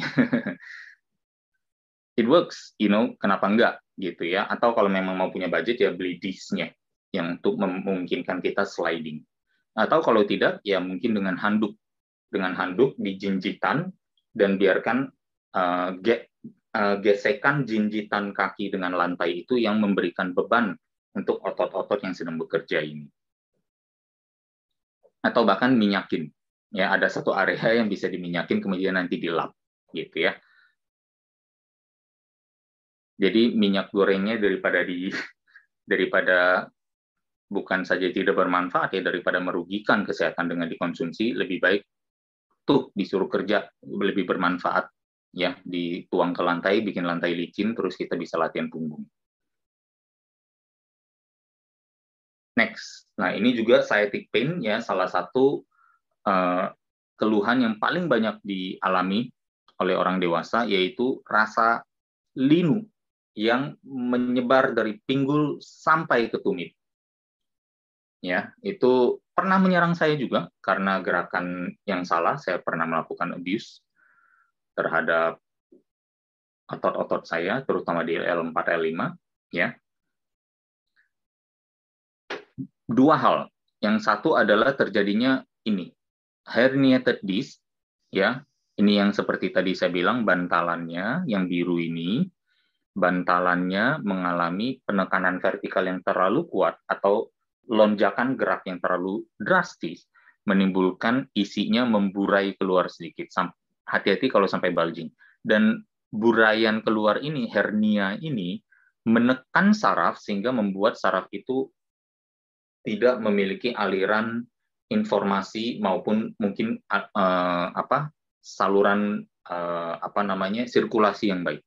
It works, kenapa enggak gitu, ya. Atau kalau memang mau punya budget, ya beli disc-nya yang untuk memungkinkan kita sliding. Atau kalau tidak, ya mungkin dengan handuk di jinjitan, dan biarkan gesekan jinjitan kaki dengan lantai itu yang memberikan beban untuk otot-otot yang sedang bekerja ini. Atau bahkan minyakin, ya, ada satu area yang bisa diminyakin kemudian nanti dilap, gitu, ya. Jadi minyak gorengnya daripada bukan saja tidak bermanfaat, ya, daripada merugikan kesehatan dengan dikonsumsi, lebih baik tuh disuruh kerja, lebih bermanfaat, ya, dituang ke lantai, bikin lantai licin, terus kita bisa latihan punggung. Next. Nah, ini juga sciatic pain ya, salah satu keluhan yang paling banyak dialami oleh orang dewasa, yaitu rasa linu yang menyebar dari pinggul sampai ke tumit. Ya, itu pernah menyerang saya juga karena gerakan yang salah. Saya pernah melakukan abuse terhadap otot-otot saya, terutama di L4, L5. Ya, dua hal. Yang satu adalah terjadinya ini, herniated disc, ya. Ini yang seperti tadi saya bilang, bantalannya yang biru ini, bantalannya mengalami penekanan vertikal yang terlalu kuat atau lonjakan gerak yang terlalu drastis, menimbulkan isinya memburai keluar sedikit. Hati-hati kalau sampai bulging. Dan buraian keluar ini, hernia ini, menekan saraf sehingga membuat saraf itu tidak memiliki aliran informasi maupun mungkin saluran sirkulasi yang baik.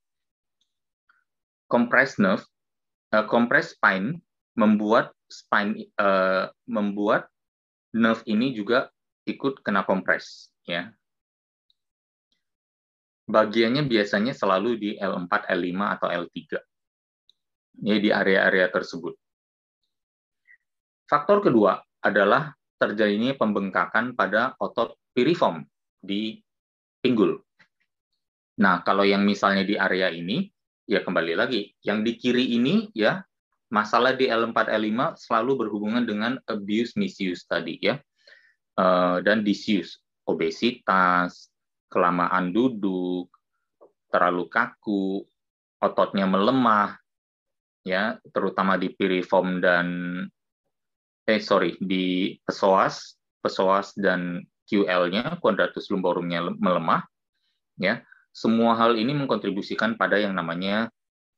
Compressed nerve, compressed spine membuat nerve ini juga ikut kena kompres, ya. Bagiannya biasanya selalu di L4, L5 atau L3. Ini di area-area tersebut. Faktor kedua adalah terjadinya pembengkakan pada otot piriform di pinggul. Nah, kalau yang misalnya di area ini, ya kembali lagi, yang di kiri ini ya masalah di L4, L5 selalu berhubungan dengan abuse, misuse tadi ya, dan disuse, obesitas, kelamaan duduk, terlalu kaku, ototnya melemah, ya terutama di piriform dan di psoas dan QL-nya, quadratus lumborumnya melemah, ya. Semua hal ini mengkontribusikan pada yang namanya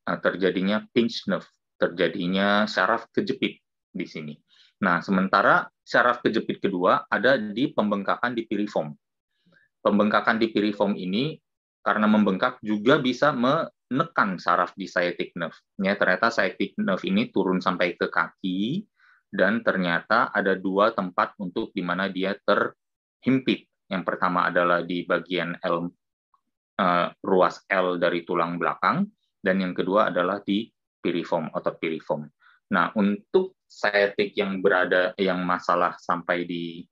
terjadinya pinched nerve, terjadinya syaraf kejepit di sini. Nah, sementara syaraf kejepit kedua ada di pembengkakan di piriform. Pembengkakan di piriform ini karena membengkak juga bisa menekan saraf di sciatic nerve. Ya, ternyata sciatic nerve ini turun sampai ke kaki, dan ternyata ada dua tempat untuk di mana dia terhimpit. Yang pertama adalah di bagian ruas L dari tulang belakang, dan yang kedua adalah di piriform, otot piriform. Nah, untuk sciatic yang masalah sampai di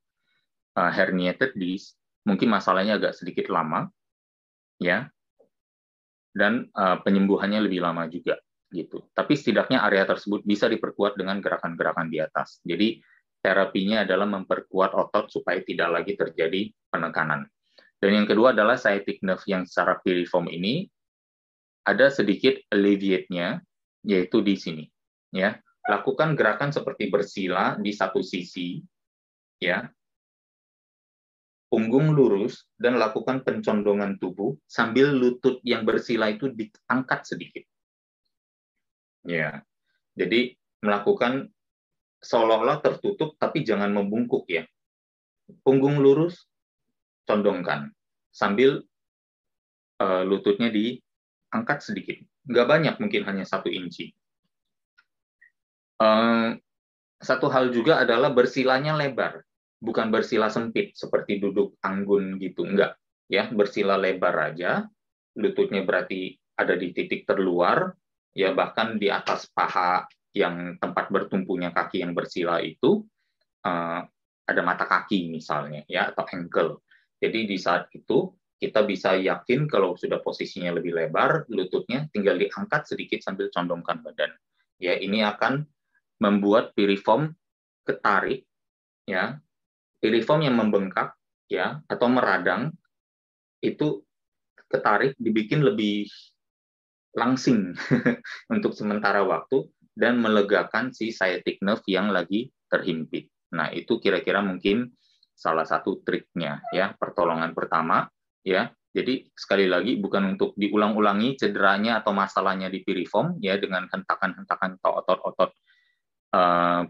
herniated disc, mungkin masalahnya agak sedikit lama, ya, dan penyembuhannya lebih lama juga. Gitu. Tapi setidaknya area tersebut bisa diperkuat dengan gerakan-gerakan di atas. Jadi terapinya adalah memperkuat otot supaya tidak lagi terjadi penekanan. Dan yang kedua adalah sciatic nerve yang secara piriform ini ada sedikit alleviate-nya, yaitu di sini. Ya, lakukan gerakan seperti bersila di satu sisi, ya, punggung lurus, dan lakukan pencondongan tubuh sambil lutut yang bersila itu diangkat sedikit. Ya, jadi melakukan seolah-olah tertutup, tapi jangan membungkuk ya. Punggung lurus, condongkan, sambil lututnya diangkat sedikit. Nggak banyak, mungkin hanya 1 inci. Satu hal juga adalah bersilanya lebar, bukan bersila sempit, seperti duduk anggun gitu, enggak. Ya, bersila lebar aja, lututnya berarti ada di titik terluar, ya bahkan di atas paha yang tempat bertumpunya kaki yang bersila itu ada mata kaki misalnya, ya, atau ankle. Jadi di saat itu kita bisa yakin kalau sudah posisinya lebih lebar, lututnya tinggal diangkat sedikit sambil condongkan badan. Ya, ini akan membuat piriform ketarik, ya, piriform yang membengkak, ya, atau meradang itu ketarik, dibikin lebih langsing untuk sementara waktu dan melegakan si sciatic nerve yang lagi terhimpit. Nah, itu kira-kira mungkin salah satu triknya ya, pertolongan pertama ya. Jadi sekali lagi bukan untuk diulang-ulangi cederanya atau masalahnya di piriform ya dengan hentakan-hentakan atau otot-otot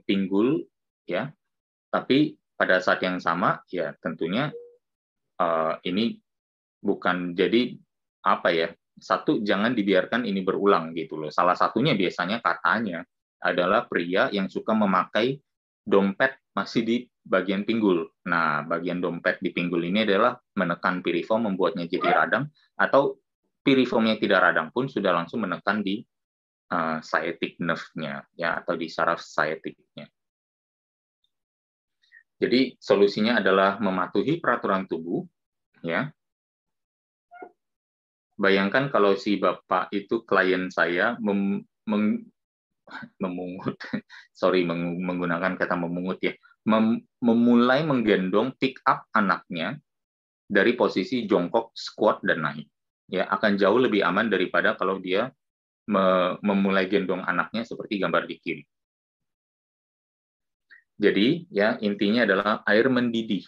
pinggul ya. Tapi pada saat yang sama ya tentunya ini bukan jadi apa ya? Satu, jangan dibiarkan ini berulang gitu loh. Salah satunya biasanya katanya adalah pria yang suka memakai dompet masih di bagian pinggul. Nah, bagian dompet di pinggul ini adalah menekan piriform membuatnya jadi radang, atau piriformnya tidak radang pun sudah langsung menekan di sciatic nerve-nya, ya, atau di saraf sciatic-nya. Jadi solusinya adalah mematuhi peraturan tubuh, ya. Bayangkan kalau si bapak itu klien saya memungut, menggunakan kata memungut ya, memulai menggendong pick up anaknya dari posisi jongkok, squat dan naik. Ya, akan jauh lebih aman daripada kalau dia memulai gendong anaknya seperti gambar di kiri. Jadi, ya, intinya adalah air mendidih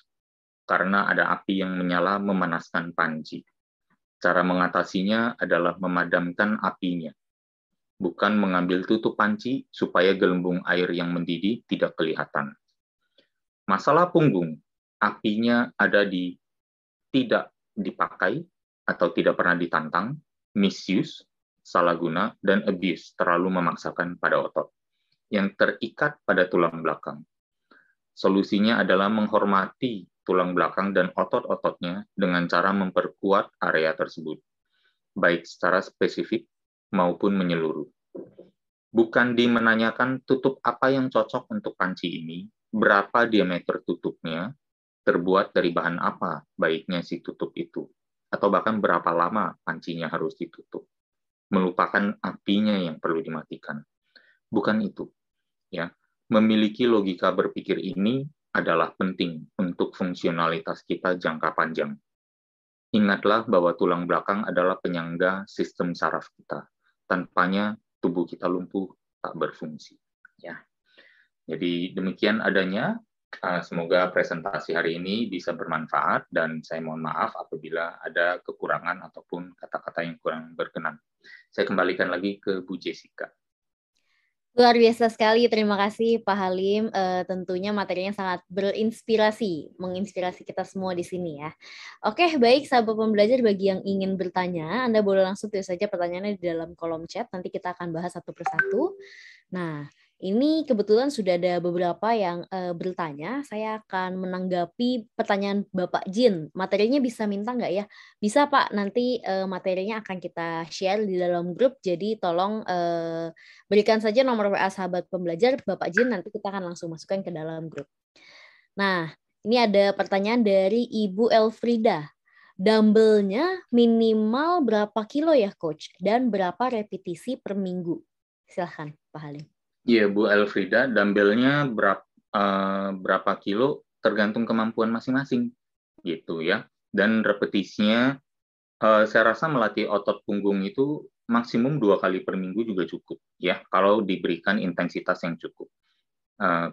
karena ada api yang menyala memanaskan panci. Cara mengatasinya adalah memadamkan apinya, bukan mengambil tutup panci supaya gelembung air yang mendidih tidak kelihatan. Masalah punggung, apinya ada di tidak dipakai atau tidak pernah ditantang, misuse, salah guna, dan abuse, terlalu memaksakan pada otot, yang terikat pada tulang belakang. Solusinya adalah menghormati tulang belakang dan otot-ototnya dengan cara memperkuat area tersebut, baik secara spesifik maupun menyeluruh. Bukan menanyakan tutup apa yang cocok untuk panci ini, berapa diameter tutupnya, terbuat dari bahan apa baiknya si tutup itu, atau bahkan berapa lama pancinya harus ditutup. Melupakan apinya yang perlu dimatikan. Bukan itu. Ya. Memiliki logika berpikir ini adalah penting untuk fungsionalitas kita jangka panjang. Ingatlah bahwa tulang belakang adalah penyangga sistem saraf kita. Tanpanya tubuh kita lumpuh, tak berfungsi. Ya. Jadi demikian adanya. Semoga presentasi hari ini bisa bermanfaat dan saya mohon maaf apabila ada kekurangan ataupun kata-kata yang kurang berkenan. Saya kembalikan lagi ke Bu Jessica. Luar biasa sekali, terima kasih Pak Halim. Tentunya materinya sangat berinspirasi, menginspirasi kita semua di sini ya. Oke, baik sahabat pembelajar, bagi yang ingin bertanya, Anda boleh langsung tulis saja pertanyaannya di dalam kolom chat, nanti kita akan bahas satu persatu. Nah, ini kebetulan sudah ada beberapa yang bertanya. Saya akan menanggapi pertanyaan Bapak Jin. Materinya bisa minta nggak ya? Bisa Pak, nanti materinya akan kita share di dalam grup. Jadi tolong berikan saja nomor WA sahabat pembelajar Bapak Jin, nanti kita akan langsung masukkan ke dalam grup. Nah, ini ada pertanyaan dari Ibu Elfrida. Dumbbellnya minimal berapa kilo ya Coach? Dan berapa repetisi per minggu? Silahkan Pak Halim. Iya, Bu Elfrida, dumbbellnya berapa kilo tergantung kemampuan masing-masing, gitu ya. Dan repetisinya, saya rasa melatih otot punggung itu maksimum 2 kali per minggu juga cukup, ya, kalau diberikan intensitas yang cukup.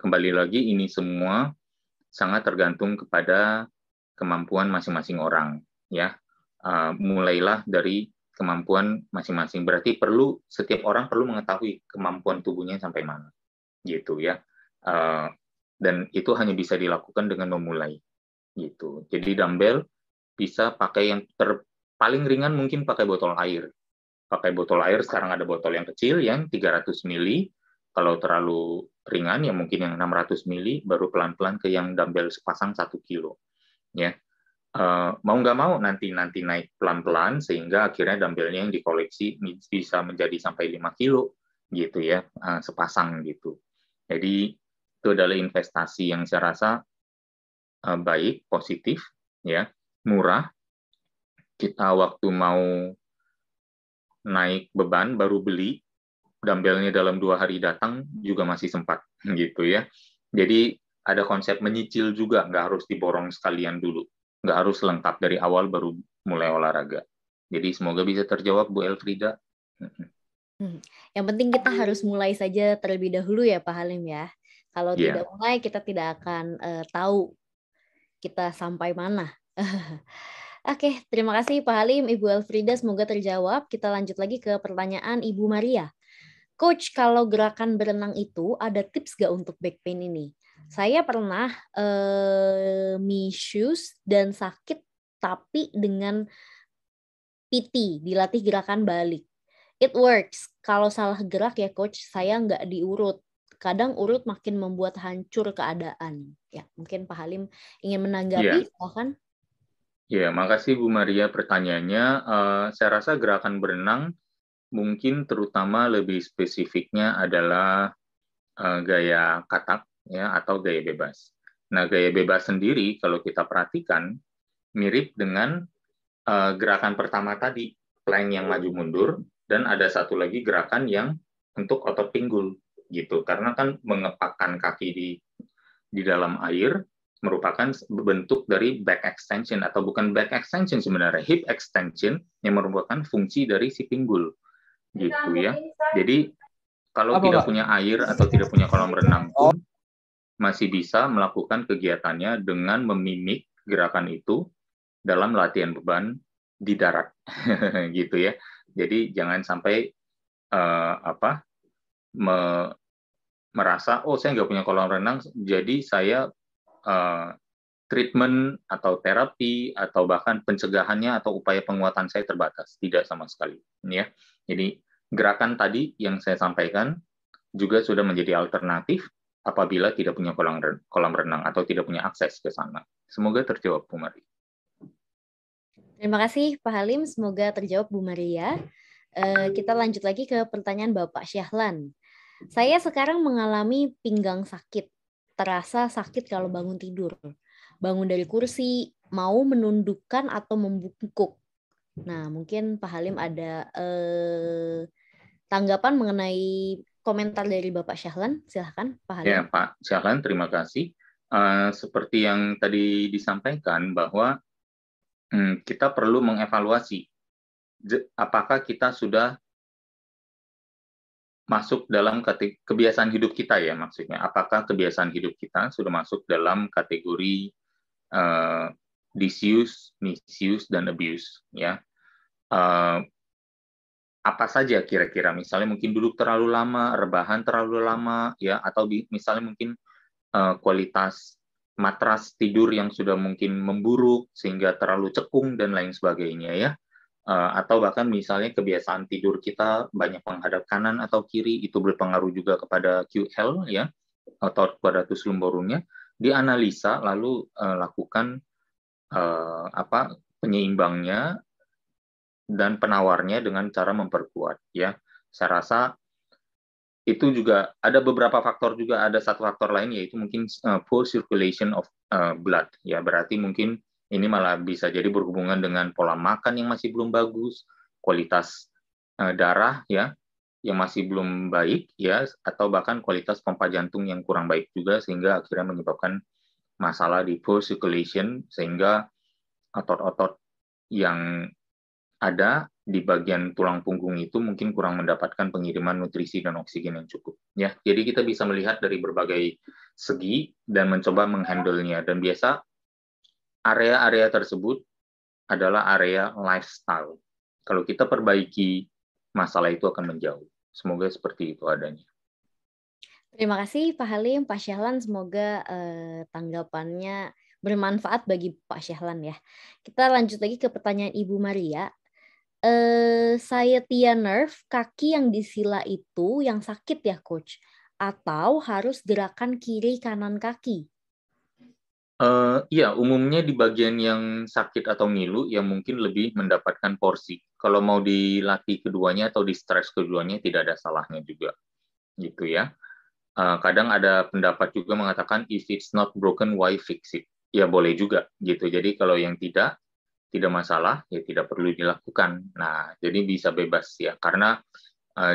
Kembali lagi, ini semua sangat tergantung kepada kemampuan masing-masing orang, ya. Mulailah dari kemampuan masing-masing. Berarti setiap orang perlu mengetahui kemampuan tubuhnya sampai mana, gitu ya. Dan itu hanya bisa dilakukan dengan memulai, gitu. Jadi dumbbell bisa pakai yang paling ringan mungkin pakai botol air. Pakai botol air, sekarang ada botol yang kecil yang 300 ml. Kalau terlalu ringan ya mungkin yang 600 ml, baru pelan-pelan ke yang dumbbell sepasang 1 kilo. Ya. Mau nggak mau nanti naik pelan-pelan sehingga akhirnya dumbbellnya yang dikoleksi bisa menjadi sampai 5 kilo gitu ya, sepasang gitu. Jadi itu adalah investasi yang saya rasa baik, positif, ya, murah. Kita waktu mau naik beban baru beli, dumbbellnya dalam 2 hari datang juga masih sempat gitu ya. Jadi ada konsep menyicil juga, nggak harus diborong sekalian dulu. Nggak harus lengkap dari awal baru mulai olahraga. Jadi semoga bisa terjawab Bu Elfrida. Yang penting kita harus mulai saja terlebih dahulu ya Pak Halim ya. Kalau tidak mulai kita tidak akan tahu kita sampai mana. Oke, terima kasih Pak Halim, Ibu Elfrida, semoga terjawab. Kita lanjut lagi ke pertanyaan Ibu Maria. Coach, kalau gerakan berenang itu ada tips nggak untuk back pain ini? Saya pernah misuse dan sakit, tapi dengan PT, dilatih gerakan balik. It works. Kalau salah gerak ya Coach, saya nggak diurut. kadang urut makin membuat hancur keadaan. Ya, mungkin Pak Halim ingin menanggapi, silakan. Ya, makasih Bu Maria pertanyaannya. Saya rasa gerakan berenang mungkin terutama lebih spesifiknya adalah gaya katak ya atau gaya bebas. Nah, gaya bebas sendiri kalau kita perhatikan mirip dengan gerakan pertama tadi, plank yang maju mundur, dan ada satu lagi gerakan yang untuk otot pinggul gitu. Karena kan mengepakkan kaki di dalam air merupakan bentuk dari back extension atau bukan back extension sebenarnya, hip extension yang merupakan fungsi dari si pinggul gitu ya. Jadi kalau tidak punya air atau tidak punya kolam renang pun masih bisa melakukan kegiatannya dengan memimik gerakan itu dalam latihan beban di darat gitu ya. Jadi jangan sampai merasa saya nggak punya kolam renang jadi saya treatment atau terapi atau bahkan pencegahannya atau upaya penguatan saya terbatas, tidak sama sekali ya. Jadi gerakan tadi yang saya sampaikan juga sudah menjadi alternatif apabila tidak punya kolam renang atau tidak punya akses ke sana. Semoga terjawab Bu Maria. Terima kasih Pak Halim, semoga terjawab Bu Maria. Kita lanjut lagi ke pertanyaan Bapak Syahlan. Saya sekarang mengalami pinggang sakit, terasa sakit kalau bangun tidur. Bangun dari kursi, mau menundukkan atau membungkuk. Nah, mungkin Pak Halim ada tanggapan mengenai komentar dari Bapak Syahlan. Silahkan Pak Halim. Ya Pak Syahlan, terima kasih. Seperti yang tadi disampaikan bahwa kita perlu mengevaluasi apakah kita sudah masuk dalam kebiasaan hidup kita ya maksudnya. Apakah kebiasaan hidup kita sudah masuk dalam kategori disuse, misuse, dan abuse ya. Apa saja kira-kira? Misalnya mungkin duduk terlalu lama, rebahan terlalu lama ya, atau misalnya mungkin kualitas matras tidur yang sudah mungkin memburuk sehingga terlalu cekung dan lain sebagainya ya. Atau bahkan misalnya kebiasaan tidur kita banyak menghadap kanan atau kiri, itu berpengaruh juga kepada QL ya, atau quadratus lumborumnya. Dianalisa lalu lakukan penyeimbangnya dan penawarnya dengan cara memperkuat ya. Saya rasa itu juga ada beberapa faktor, juga ada satu faktor lain yaitu mungkin poor circulation of blood ya, berarti mungkin ini malah bisa jadi berhubungan dengan pola makan yang masih belum bagus, kualitas darah ya yang masih belum baik ya, atau bahkan kualitas pompa jantung yang kurang baik juga sehingga akhirnya menyebabkan masalah di poor circulation sehingga otot-otot yang ada di bagian tulang punggung itu mungkin kurang mendapatkan pengiriman nutrisi dan oksigen yang cukup ya. Jadi kita bisa melihat dari berbagai segi dan mencoba menghandle-nya, dan biasa area-area tersebut adalah area lifestyle. Kalau kita perbaiki, masalah itu akan menjauh. Semoga seperti itu adanya. Terima kasih Pak Halim, Pak Syahlan, semoga tanggapannya bermanfaat bagi Pak Syahlan ya. Kita lanjut lagi ke pertanyaan Ibu Maria. Sciatia nerve, kaki yang disila itu yang sakit ya coach? Atau harus gerakan kiri kanan kaki? Iya, umumnya di bagian yang sakit atau ngilu yang mungkin lebih mendapatkan porsi. Kalau mau dilatih keduanya atau di stres keduanya tidak ada salahnya juga, gitu ya. Kadang ada pendapat juga mengatakan if it's not broken, why fix it? Ya boleh juga, gitu. Jadi kalau yang tidak masalah, ya tidak perlu dilakukan. Nah, jadi bisa bebas ya, karena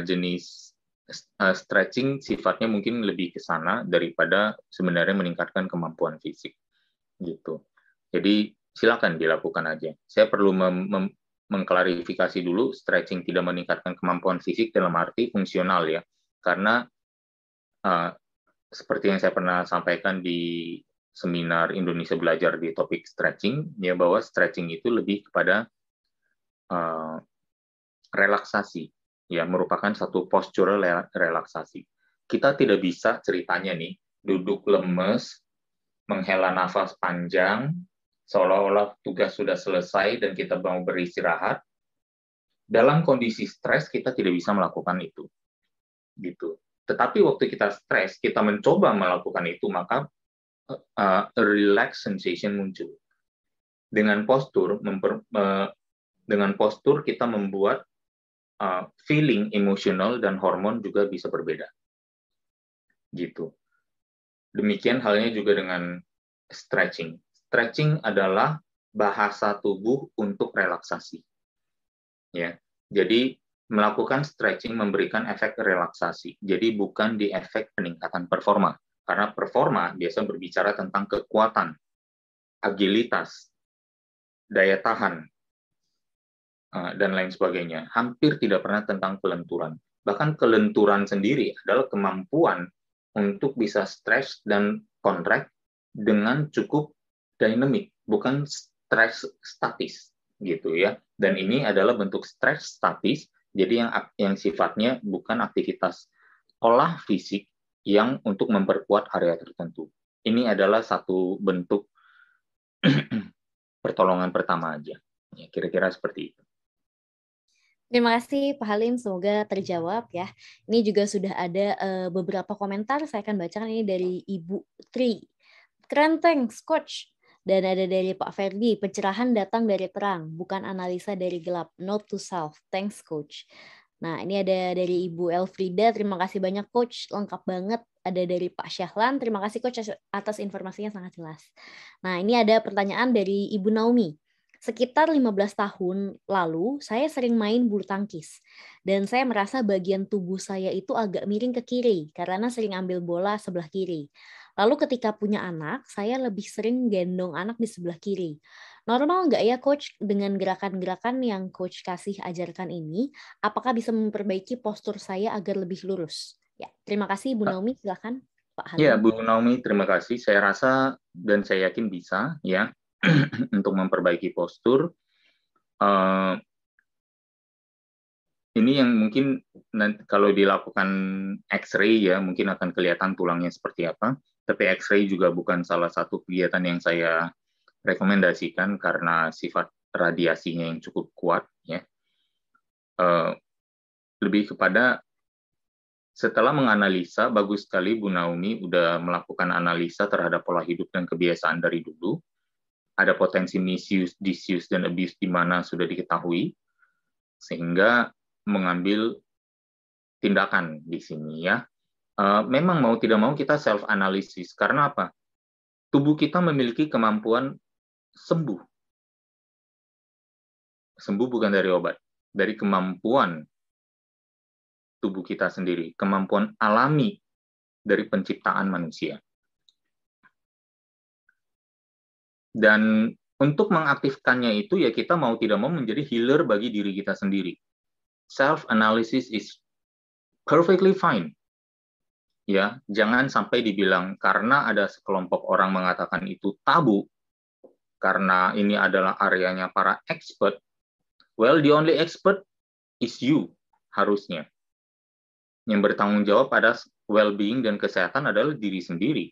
jenis stretching sifatnya mungkin lebih ke sana daripada sebenarnya meningkatkan kemampuan fisik. Gitu. Jadi silakan dilakukan aja. Saya perlu mengklarifikasi dulu, stretching tidak meningkatkan kemampuan fisik dalam arti fungsional ya, karena seperti yang saya pernah sampaikan di seminar Indonesia Belajar di topik stretching ya, bahwa stretching itu lebih kepada relaksasi ya, merupakan satu postural relaksasi. Kita tidak bisa ceritanya nih duduk lemes, menghela nafas panjang, seolah-olah tugas sudah selesai dan kita mau beristirahat. Dalam kondisi stres kita tidak bisa melakukan itu, gitu. Tetapi waktu kita stres, kita mencoba melakukan itu, maka a relaxed sensation muncul. Dengan postur kita membuat feeling emosional dan hormon juga bisa berbeda. Gitu. Demikian halnya juga dengan stretching. Stretching adalah bahasa tubuh untuk relaksasi. Ya. Jadi melakukan stretching memberikan efek relaksasi. Jadi bukan di efek peningkatan performa. Karena performa biasa berbicara tentang kekuatan, agilitas, daya tahan, dan lain sebagainya. Hampir tidak pernah tentang kelenturan. Bahkan kelenturan sendiri adalah kemampuan untuk bisa stretch dan contract dengan cukup dynamic, bukan stretch statis gitu ya. Dan ini adalah bentuk stretch statis, jadi yang sifatnya bukan aktivitas olah fisik yang untuk memperkuat area tertentu. Ini adalah satu bentuk pertolongan pertama aja. Ya, kira-kira seperti itu. Terima kasih Pak Halim, semoga terjawab ya. Ini juga sudah ada beberapa komentar, saya akan bacakan ini dari Ibu Tri. Keren, thanks Coach. Dan ada dari Pak Ferdi, pencerahan datang dari terang, bukan analisa dari gelap. Note to self, thanks Coach. Nah, ini ada dari Ibu Elfrida, terima kasih banyak Coach, lengkap banget. Ada dari Pak Syahlan, terima kasih Coach atas informasinya sangat jelas. Nah, ini ada pertanyaan dari Ibu Naomi. Sekitar 15 tahun lalu, saya sering main bulu tangkis. Dan saya merasa bagian tubuh saya itu agak miring ke kiri, karena sering ambil bola sebelah kiri. Lalu ketika punya anak, saya lebih sering gendong anak di sebelah kiri. Normal nggak ya Coach dengan gerakan-gerakan yang Coach kasih ajarkan ini? Apakah bisa memperbaiki postur saya agar lebih lurus? Ya, terima kasih Bu Naomi, silakan Pak Halim. Ya, Bu Naomi, terima kasih. Saya rasa dan saya yakin bisa ya untuk memperbaiki postur. Ini yang mungkin nanti kalau dilakukan X-ray ya mungkin akan kelihatan tulangnya seperti apa. Tapi X-ray juga bukan salah satu kegiatan yang saya rekomendasikan karena sifat radiasinya yang cukup kuat ya. Lebih kepada setelah menganalisa, bagus sekali Bu Naomi udah melakukan analisa terhadap pola hidup dan kebiasaan dari dulu. Ada potensi misuse, disuse, dan abuse di mana sudah diketahui, sehingga mengambil tindakan di sini ya. Memang mau tidak mau kita self analisis karena apa? Tubuh kita memiliki kemampuan sembuh. Sembuh bukan dari obat, dari kemampuan tubuh kita sendiri, kemampuan alami dari penciptaan manusia. Dan untuk mengaktifkannya itu ya kita mau tidak mau menjadi healer bagi diri kita sendiri. Self analysis is perfectly fine. Ya, jangan sampai dibilang karena ada sekelompok orang mengatakan itu tabu karena ini adalah areanya para expert. Well, the only expert is you harusnya. Yang bertanggung jawab pada well-being dan kesehatan adalah diri sendiri.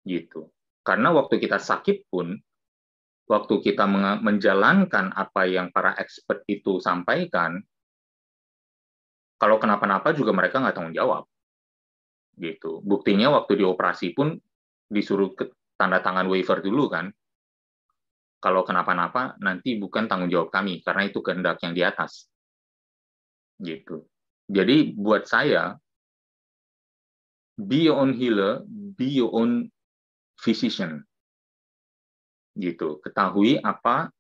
Gitu. Karena waktu kita sakit pun, waktu kita menjalankan apa yang para expert itu sampaikan, kalau kenapa-napa juga mereka nggak tanggung jawab. Gitu. Buktinya waktu dioperasi pun disuruh tanda tangan waiver dulu kan. Kalau kenapa-napa nanti bukan tanggung jawab kami karena itu kehendak yang di atas. Gitu. Jadi buat saya be your own healer, be your own physician. Gitu. Ketahui apa,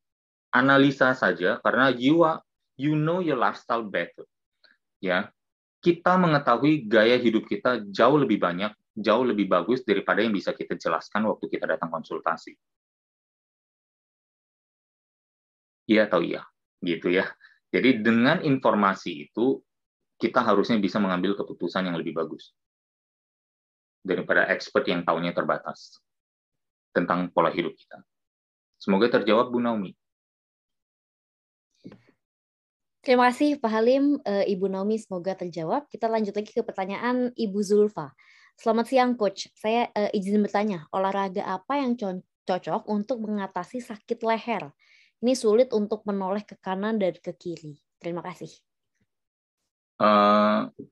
analisa saja karena you know your lifestyle better. Ya. Kita mengetahui gaya hidup kita jauh lebih banyak, jauh lebih bagus daripada yang bisa kita jelaskan waktu kita datang konsultasi. Iya atau iya, gitu ya. Jadi dengan informasi itu, kita harusnya bisa mengambil keputusan yang lebih bagus daripada expert yang taunya terbatas tentang pola hidup kita. Semoga terjawab, Bu Naomi. Terima kasih Pak Halim, Ibu Naomi, semoga terjawab. Kita lanjut lagi ke pertanyaan Ibu Zulfa. Selamat siang Coach, saya izin bertanya, olahraga apa yang cocok untuk mengatasi sakit leher? Ini sulit untuk menoleh ke kanan dan ke kiri. Terima kasih.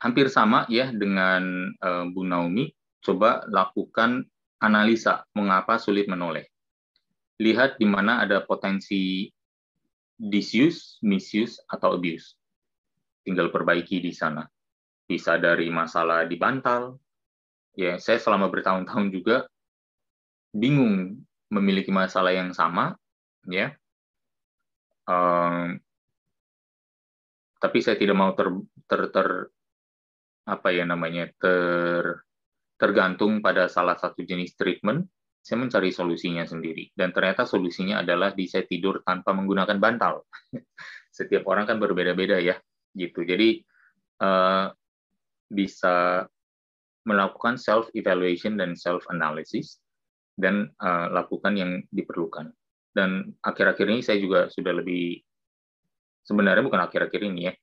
Hampir sama ya dengan Bu Naomi. Coba lakukan analisa mengapa sulit menoleh. Lihat di mana ada potensi disuse, misuse, atau abuse. Tinggal perbaiki di sana. Bisa dari masalah di bantal. Ya, saya selama bertahun-tahun juga bingung memiliki masalah yang sama, ya. Tapi saya tidak mau tergantung pada salah satu jenis treatment. Saya mencari solusinya sendiri, dan ternyata solusinya adalah saya tidur tanpa menggunakan bantal. Setiap orang kan berbeda-beda ya, gitu. Jadi bisa melakukan self evaluation dan self analysis, dan lakukan yang diperlukan. Dan akhir-akhir ini saya juga sudah lebih, sebenarnya bukan akhir-akhir ini ya,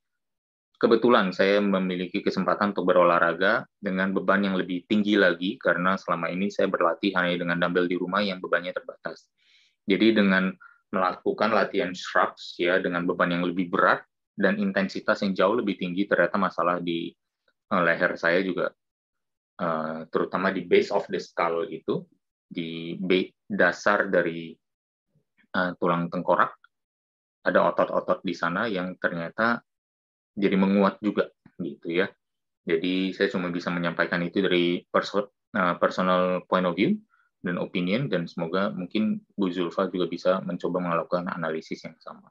kebetulan saya memiliki kesempatan untuk berolahraga dengan beban yang lebih tinggi lagi, karena selama ini saya berlatih hanya dengan dumbbell di rumah yang bebannya terbatas. Jadi dengan melakukan latihan shrugs ya, dengan beban yang lebih berat dan intensitas yang jauh lebih tinggi, ternyata masalah di leher saya juga, terutama di base of the skull itu, di dasar dari tulang tengkorak, ada otot-otot di sana yang ternyata jadi menguat juga, gitu ya. Jadi saya cuma bisa menyampaikan itu dari personal point of view dan opinion, dan semoga mungkin Bu Zulfa juga bisa mencoba melakukan analisis yang sama.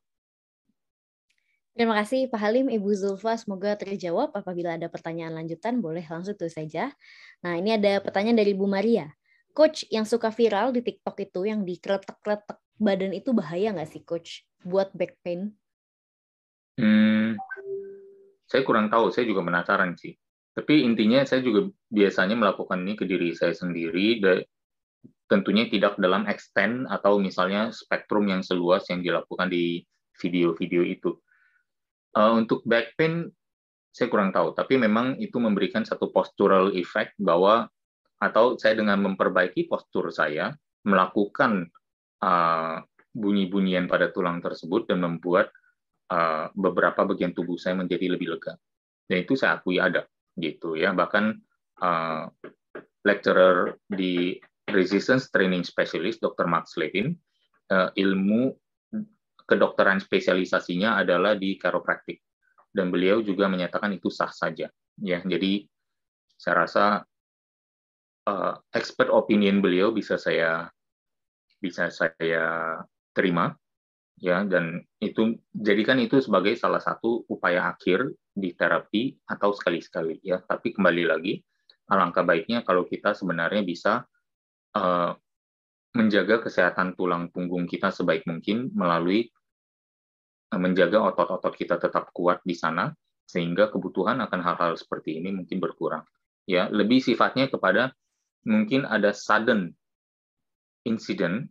Terima kasih Pak Halim, Ibu Zulfa. Semoga terjawab. Apabila ada pertanyaan lanjutan, boleh langsung tulis saja. Nah, ini ada pertanyaan dari Bu Maria. Coach, yang suka viral di TikTok itu, yang dikretek-kretek badan itu bahaya nggak sih, Coach? Buat back pain? Saya kurang tahu, saya juga penasaran sih. Tapi intinya saya juga biasanya melakukan ini ke diri saya sendiri, dan tentunya tidak dalam extent atau misalnya spektrum yang seluas yang dilakukan di video-video itu. Untuk back pain, saya kurang tahu, tapi memang itu memberikan satu postural effect bahwa, atau saya dengan memperbaiki postur saya, melakukan bunyi-bunyian pada tulang tersebut dan membuat beberapa bagian tubuh saya menjadi lebih lega. Dan itu saya akui ada, gitu ya. Bahkan lecturer di Resistance Training Specialist, Dr. Max Levin, ilmu kedokteran spesialisasinya adalah di chiropractic, dan beliau juga menyatakan itu sah saja. Ya, jadi saya rasa expert opinion beliau bisa saya terima, ya, dan itu jadikan itu sebagai salah satu upaya akhir di terapi atau sekali-sekali ya. Tapi kembali lagi, alangkah baiknya kalau kita sebenarnya bisa menjaga kesehatan tulang punggung kita sebaik mungkin melalui menjaga otot-otot kita tetap kuat di sana, sehingga kebutuhan akan hal-hal seperti ini mungkin berkurang. Ya, lebih sifatnya kepada mungkin ada sudden incident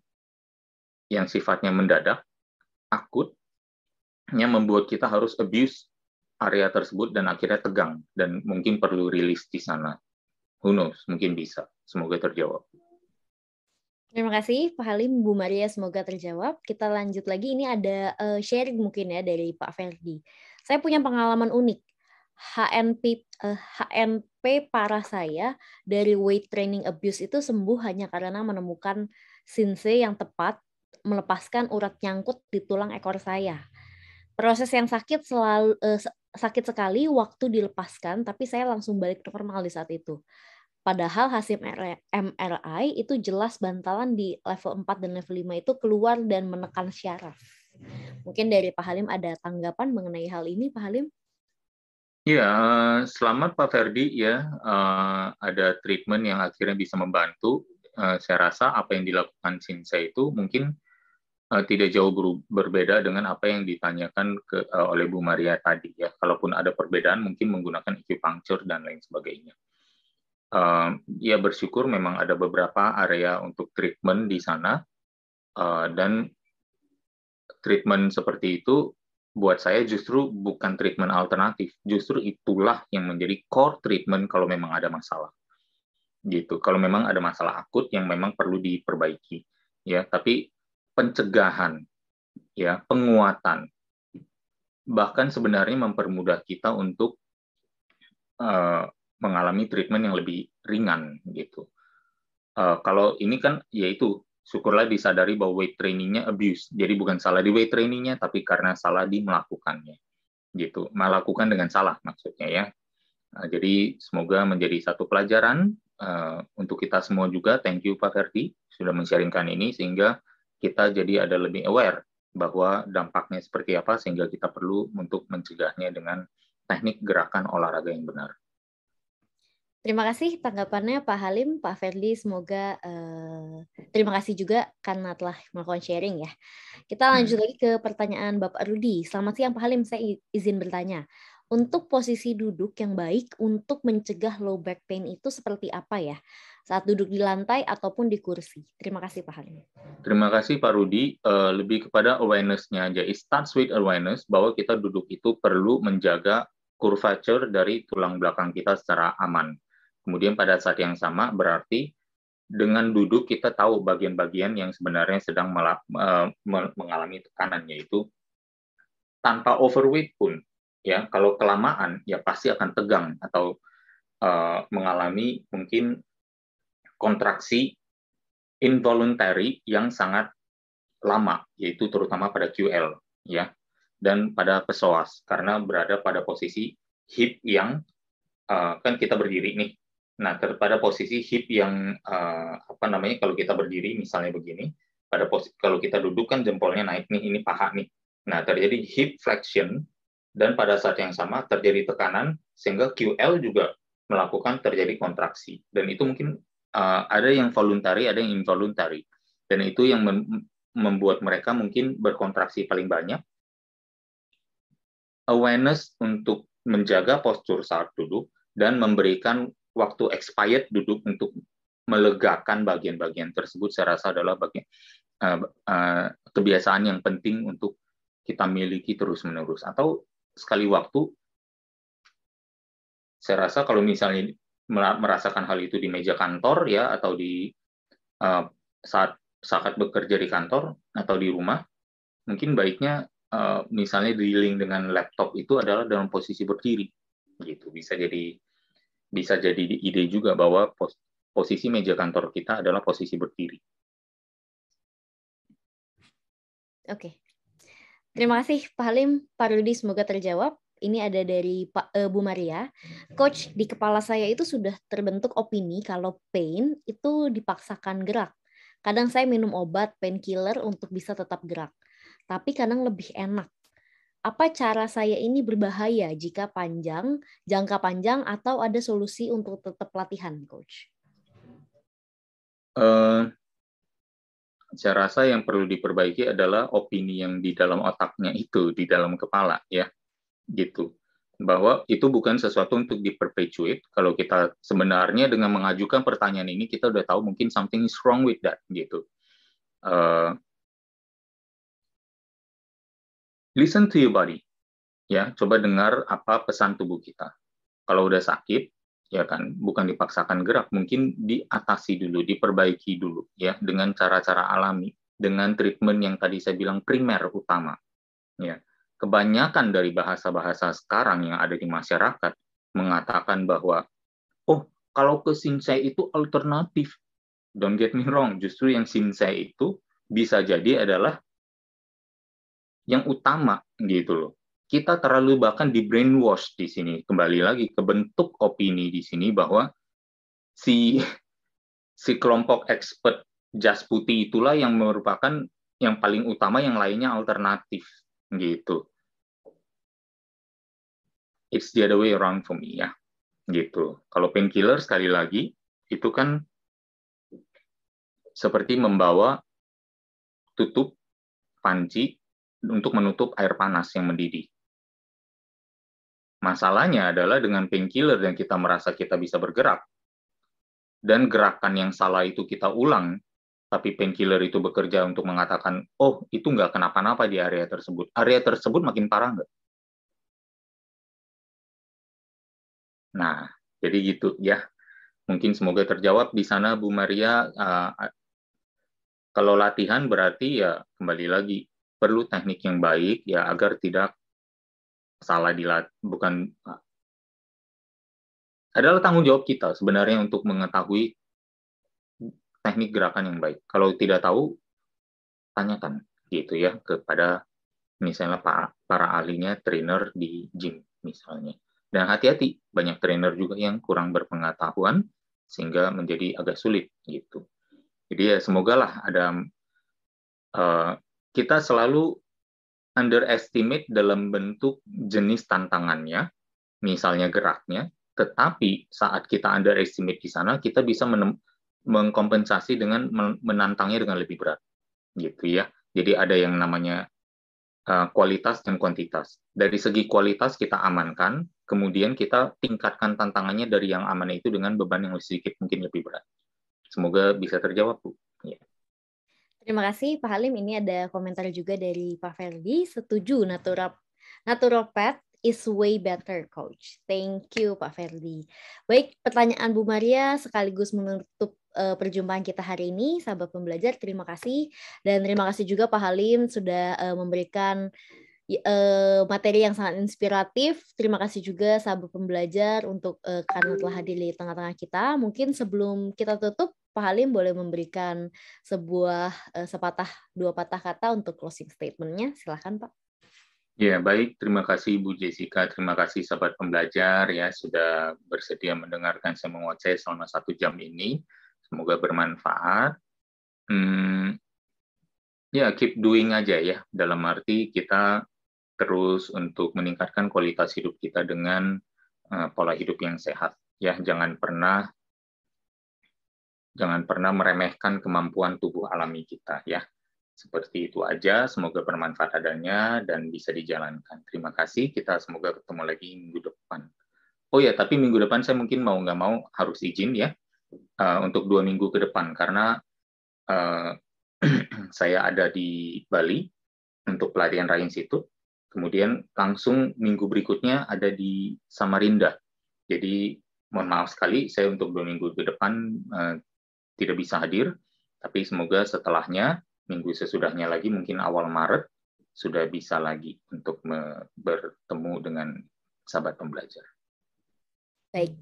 yang sifatnya mendadak, akut, yang membuat kita harus abuse area tersebut dan akhirnya tegang dan mungkin perlu rilis di sana. Who knows, mungkin bisa. Semoga terjawab. Terima kasih Pak Halim, Bu Maria, semoga terjawab. Kita lanjut lagi, ini ada sharing mungkin ya dari Pak Ferdi. Saya punya pengalaman unik. HNP parah saya dari weight training abuse itu sembuh hanya karena menemukan sensei yang tepat melepaskan urat nyangkut di tulang ekor saya. Proses yang sakit sakit sekali waktu dilepaskan, tapi saya langsung balik normal di saat itu. Padahal hasil MRI itu jelas bantalan di level 4 dan level 5 itu keluar dan menekan syaraf. Mungkin dari Pak Halim ada tanggapan mengenai hal ini, Pak Halim? Ya, selamat Pak Ferdi ya. Ada treatment yang akhirnya bisa membantu. Saya rasa apa yang dilakukan Sensei itu mungkin tidak jauh berbeda dengan apa yang ditanyakan oleh Bu Maria tadi ya. Kalaupun ada perbedaan, mungkin menggunakan acupuncture dan lain sebagainya. Ya, bersyukur memang ada beberapa area untuk treatment di sana, dan treatment seperti itu buat saya justru bukan treatment alternatif, justru itulah yang menjadi core treatment kalau memang ada masalah. Gitu. Kalau memang ada masalah akut yang memang perlu diperbaiki, ya. Tapi pencegahan, ya, penguatan, bahkan sebenarnya mempermudah kita untuk mengalami treatment yang lebih ringan gitu. Kalau ini kan yaitu syukurlah disadari bahwa weight trainingnya abuse. Jadi bukan salah di weight trainingnya, tapi karena salah di melakukannya. Gitu, melakukan dengan salah maksudnya ya. Jadi semoga menjadi satu pelajaran untuk kita semua juga. Thank you Pak Ferdi sudah men-sharingkan ini sehingga kita jadi ada lebih aware bahwa dampaknya seperti apa sehingga kita perlu untuk mencegahnya dengan teknik gerakan olahraga yang benar. Terima kasih tanggapannya Pak Halim, Pak Ferdi. Semoga terima kasih juga karena telah melakukan sharing ya. Kita lanjut lagi ke pertanyaan Bapak Rudi. Selamat siang Pak Halim, saya izin bertanya. Untuk posisi duduk yang baik untuk mencegah low back pain itu seperti apa ya? Saat duduk di lantai ataupun di kursi. Terima kasih Pak Halim. Terima kasih Pak Rudi. Lebih kepada awareness-nya aja. It starts with awareness bahwa kita duduk itu perlu menjaga curvature dari tulang belakang kita secara aman. Kemudian pada saat yang sama berarti dengan duduk kita tahu bagian-bagian yang sebenarnya sedang mengalami tekanan, yaitu tanpa overweight pun ya kalau kelamaan ya pasti akan tegang atau mengalami mungkin kontraksi involuntary yang sangat lama, yaitu terutama pada QL ya dan pada psoas karena berada pada posisi hip yang kan kita berdiri nih. Nah, pada posisi hip yang kalau kita berdiri misalnya begini, kalau kita duduk kan jempolnya naik nih, ini paha nih. Nah, terjadi hip flexion dan pada saat yang sama terjadi tekanan sehingga QL juga melakukan terjadi kontraksi. Dan itu mungkin ada yang voluntary, ada yang involuntary. Dan itu yang membuat mereka mungkin berkontraksi paling banyak. Awareness untuk menjaga postur saat duduk dan memberikan waktu expired duduk untuk melegakan bagian-bagian tersebut, saya rasa adalah kebiasaan yang penting untuk kita miliki terus-menerus. Atau sekali waktu, saya rasa kalau misalnya merasakan hal itu di meja kantor ya atau di saat bekerja di kantor atau di rumah, mungkin baiknya misalnya dealing dengan laptop itu adalah dalam posisi berdiri, gitu. Bisa jadi ide juga bahwa posisi meja kantor kita adalah posisi berdiri. Oke. Terima kasih Pak Halim, Pak Rudi, semoga terjawab. Ini ada dari Bu Maria. Coach, di kepala saya itu sudah terbentuk opini kalau pain itu dipaksakan gerak. Kadang saya minum obat painkiller untuk bisa tetap gerak. Tapi kadang lebih enak. Apa cara saya ini berbahaya jika jangka panjang atau ada solusi untuk tetap latihan, Coach? Saya rasa yang perlu diperbaiki adalah opini yang di dalam otaknya itu, di dalam kepala, ya, gitu. Bahwa itu bukan sesuatu untuk diperpetuate. Kalau kita sebenarnya dengan mengajukan pertanyaan ini, kita udah tahu mungkin something is wrong with that, gitu. Listen to your body, ya. Coba dengar apa pesan tubuh kita. Kalau udah sakit, ya kan, bukan dipaksakan gerak, mungkin diatasi dulu, diperbaiki dulu, ya, dengan cara-cara alami, dengan treatment yang tadi saya bilang primer utama, ya. Kebanyakan dari bahasa-bahasa sekarang yang ada di masyarakat mengatakan bahwa, oh, kalau ke Shinsei itu alternatif. Don't get me wrong, justru yang Shinsei itu bisa jadi adalah yang utama gitu loh. Kita terlalu bahkan di brainwash di sini. Kembali lagi ke bentuk opini di sini bahwa si kelompok expert jas putih itulah yang merupakan yang paling utama, yang lainnya alternatif gitu. It's the other way around for me ya. Gitu. Kalau painkiller sekali lagi itu kan seperti membawa tutup panci untuk menutup air panas yang mendidih. Masalahnya adalah dengan painkiller yang kita merasa kita bisa bergerak, dan gerakan yang salah itu kita ulang, tapi painkiller itu bekerja untuk mengatakan, oh, itu nggak kenapa-napa di area tersebut. Area tersebut makin parah nggak? Nah, jadi gitu ya. Mungkin semoga terjawab di sana, Bu Maria. Kalau latihan berarti ya kembali lagi, perlu teknik yang baik ya agar tidak salah bukan adalah tanggung jawab kita sebenarnya untuk mengetahui teknik gerakan yang baik. Kalau tidak tahu, tanyakan gitu ya kepada misalnya para ahlinya, trainer di gym misalnya. Dan hati-hati, banyak trainer juga yang kurang berpengetahuan sehingga menjadi agak sulit gitu. Jadi ya semoga lah ada kita selalu underestimate dalam bentuk jenis tantangannya, misalnya geraknya, tetapi saat kita underestimate di sana, kita bisa mengkompensasi dengan menantangnya dengan lebih berat, gitu ya. Jadi ada yang namanya kualitas dan kuantitas. Dari segi kualitas kita amankan, kemudian kita tingkatkan tantangannya dari yang aman itu dengan beban yang sedikit mungkin lebih berat. Semoga bisa terjawab, Bu. Ya. Terima kasih Pak Halim. Ini ada komentar juga dari Pak Ferdi. Setuju, naturopath is way better, coach. Thank you Pak Ferdi. Baik, pertanyaan Bu Maria sekaligus menutup perjumpaan kita hari ini, sahabat pembelajar. Terima kasih, dan terima kasih juga Pak Halim sudah memberikan materi yang sangat inspiratif. Terima kasih juga sahabat pembelajar untuk karena telah hadir di tengah-tengah kita. Mungkin sebelum kita tutup, Pak Halim boleh memberikan sebuah dua patah kata untuk closing statement-nya. Silakan Pak. Ya, baik. Terima kasih Bu Jessica. Terima kasih sahabat pembelajar ya sudah bersedia mendengarkan saya mengoceh selama 1 jam ini. Semoga bermanfaat. Ya, keep doing aja ya. Dalam arti kita terus untuk meningkatkan kualitas hidup kita dengan pola hidup yang sehat. Ya, jangan pernah meremehkan kemampuan tubuh alami kita ya. Seperti itu aja, semoga bermanfaat adanya dan bisa dijalankan. Terima kasih, kita semoga ketemu lagi minggu depan. Oh ya, tapi minggu depan saya mungkin mau nggak mau harus izin ya untuk 2 minggu ke depan karena saya ada di Bali untuk pelatihan Rain Institute. Kemudian langsung minggu berikutnya ada di Samarinda. Jadi mohon maaf sekali, saya untuk 2 minggu ke depan tidak bisa hadir, tapi semoga setelahnya, minggu sesudahnya lagi, mungkin awal Maret, sudah bisa lagi untuk bertemu dengan sahabat pembelajar. Baik.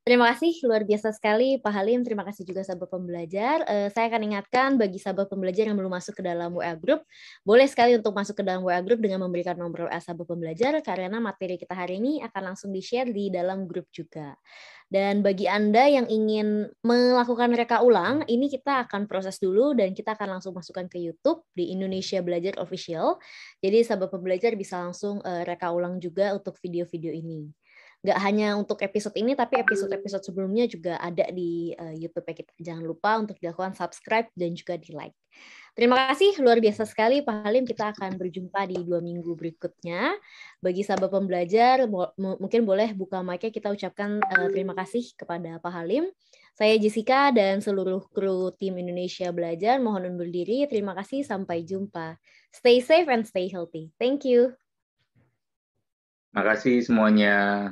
Terima kasih, luar biasa sekali Pak Halim. Terima kasih juga sahabat pembelajar. Saya akan ingatkan bagi sahabat pembelajar yang belum masuk ke dalam WA Group, boleh sekali untuk masuk ke dalam WA Group dengan memberikan nomor WA sahabat pembelajar, karena materi kita hari ini akan langsung di-share di dalam grup juga. Dan bagi Anda yang ingin melakukan reka ulang, ini kita akan proses dulu dan kita akan langsung masukkan ke YouTube di Indonesia Belajar Official. Jadi sahabat pembelajar bisa langsung reka ulang juga untuk video-video ini. Nggak hanya untuk episode ini, tapi episode-episode sebelumnya juga ada di YouTube-nya kita. Jangan lupa untuk dilakukan subscribe dan juga di-like. Terima kasih, luar biasa sekali Pak Halim. Kita akan berjumpa di 2 minggu berikutnya. Bagi sahabat pembelajar, mungkin boleh buka mic-nya, kita ucapkan terima kasih kepada Pak Halim. Saya Jessica dan seluruh kru tim Indonesia Belajar mohon undur diri. Terima kasih, sampai jumpa. Stay safe and stay healthy. Thank you. Terima kasih semuanya.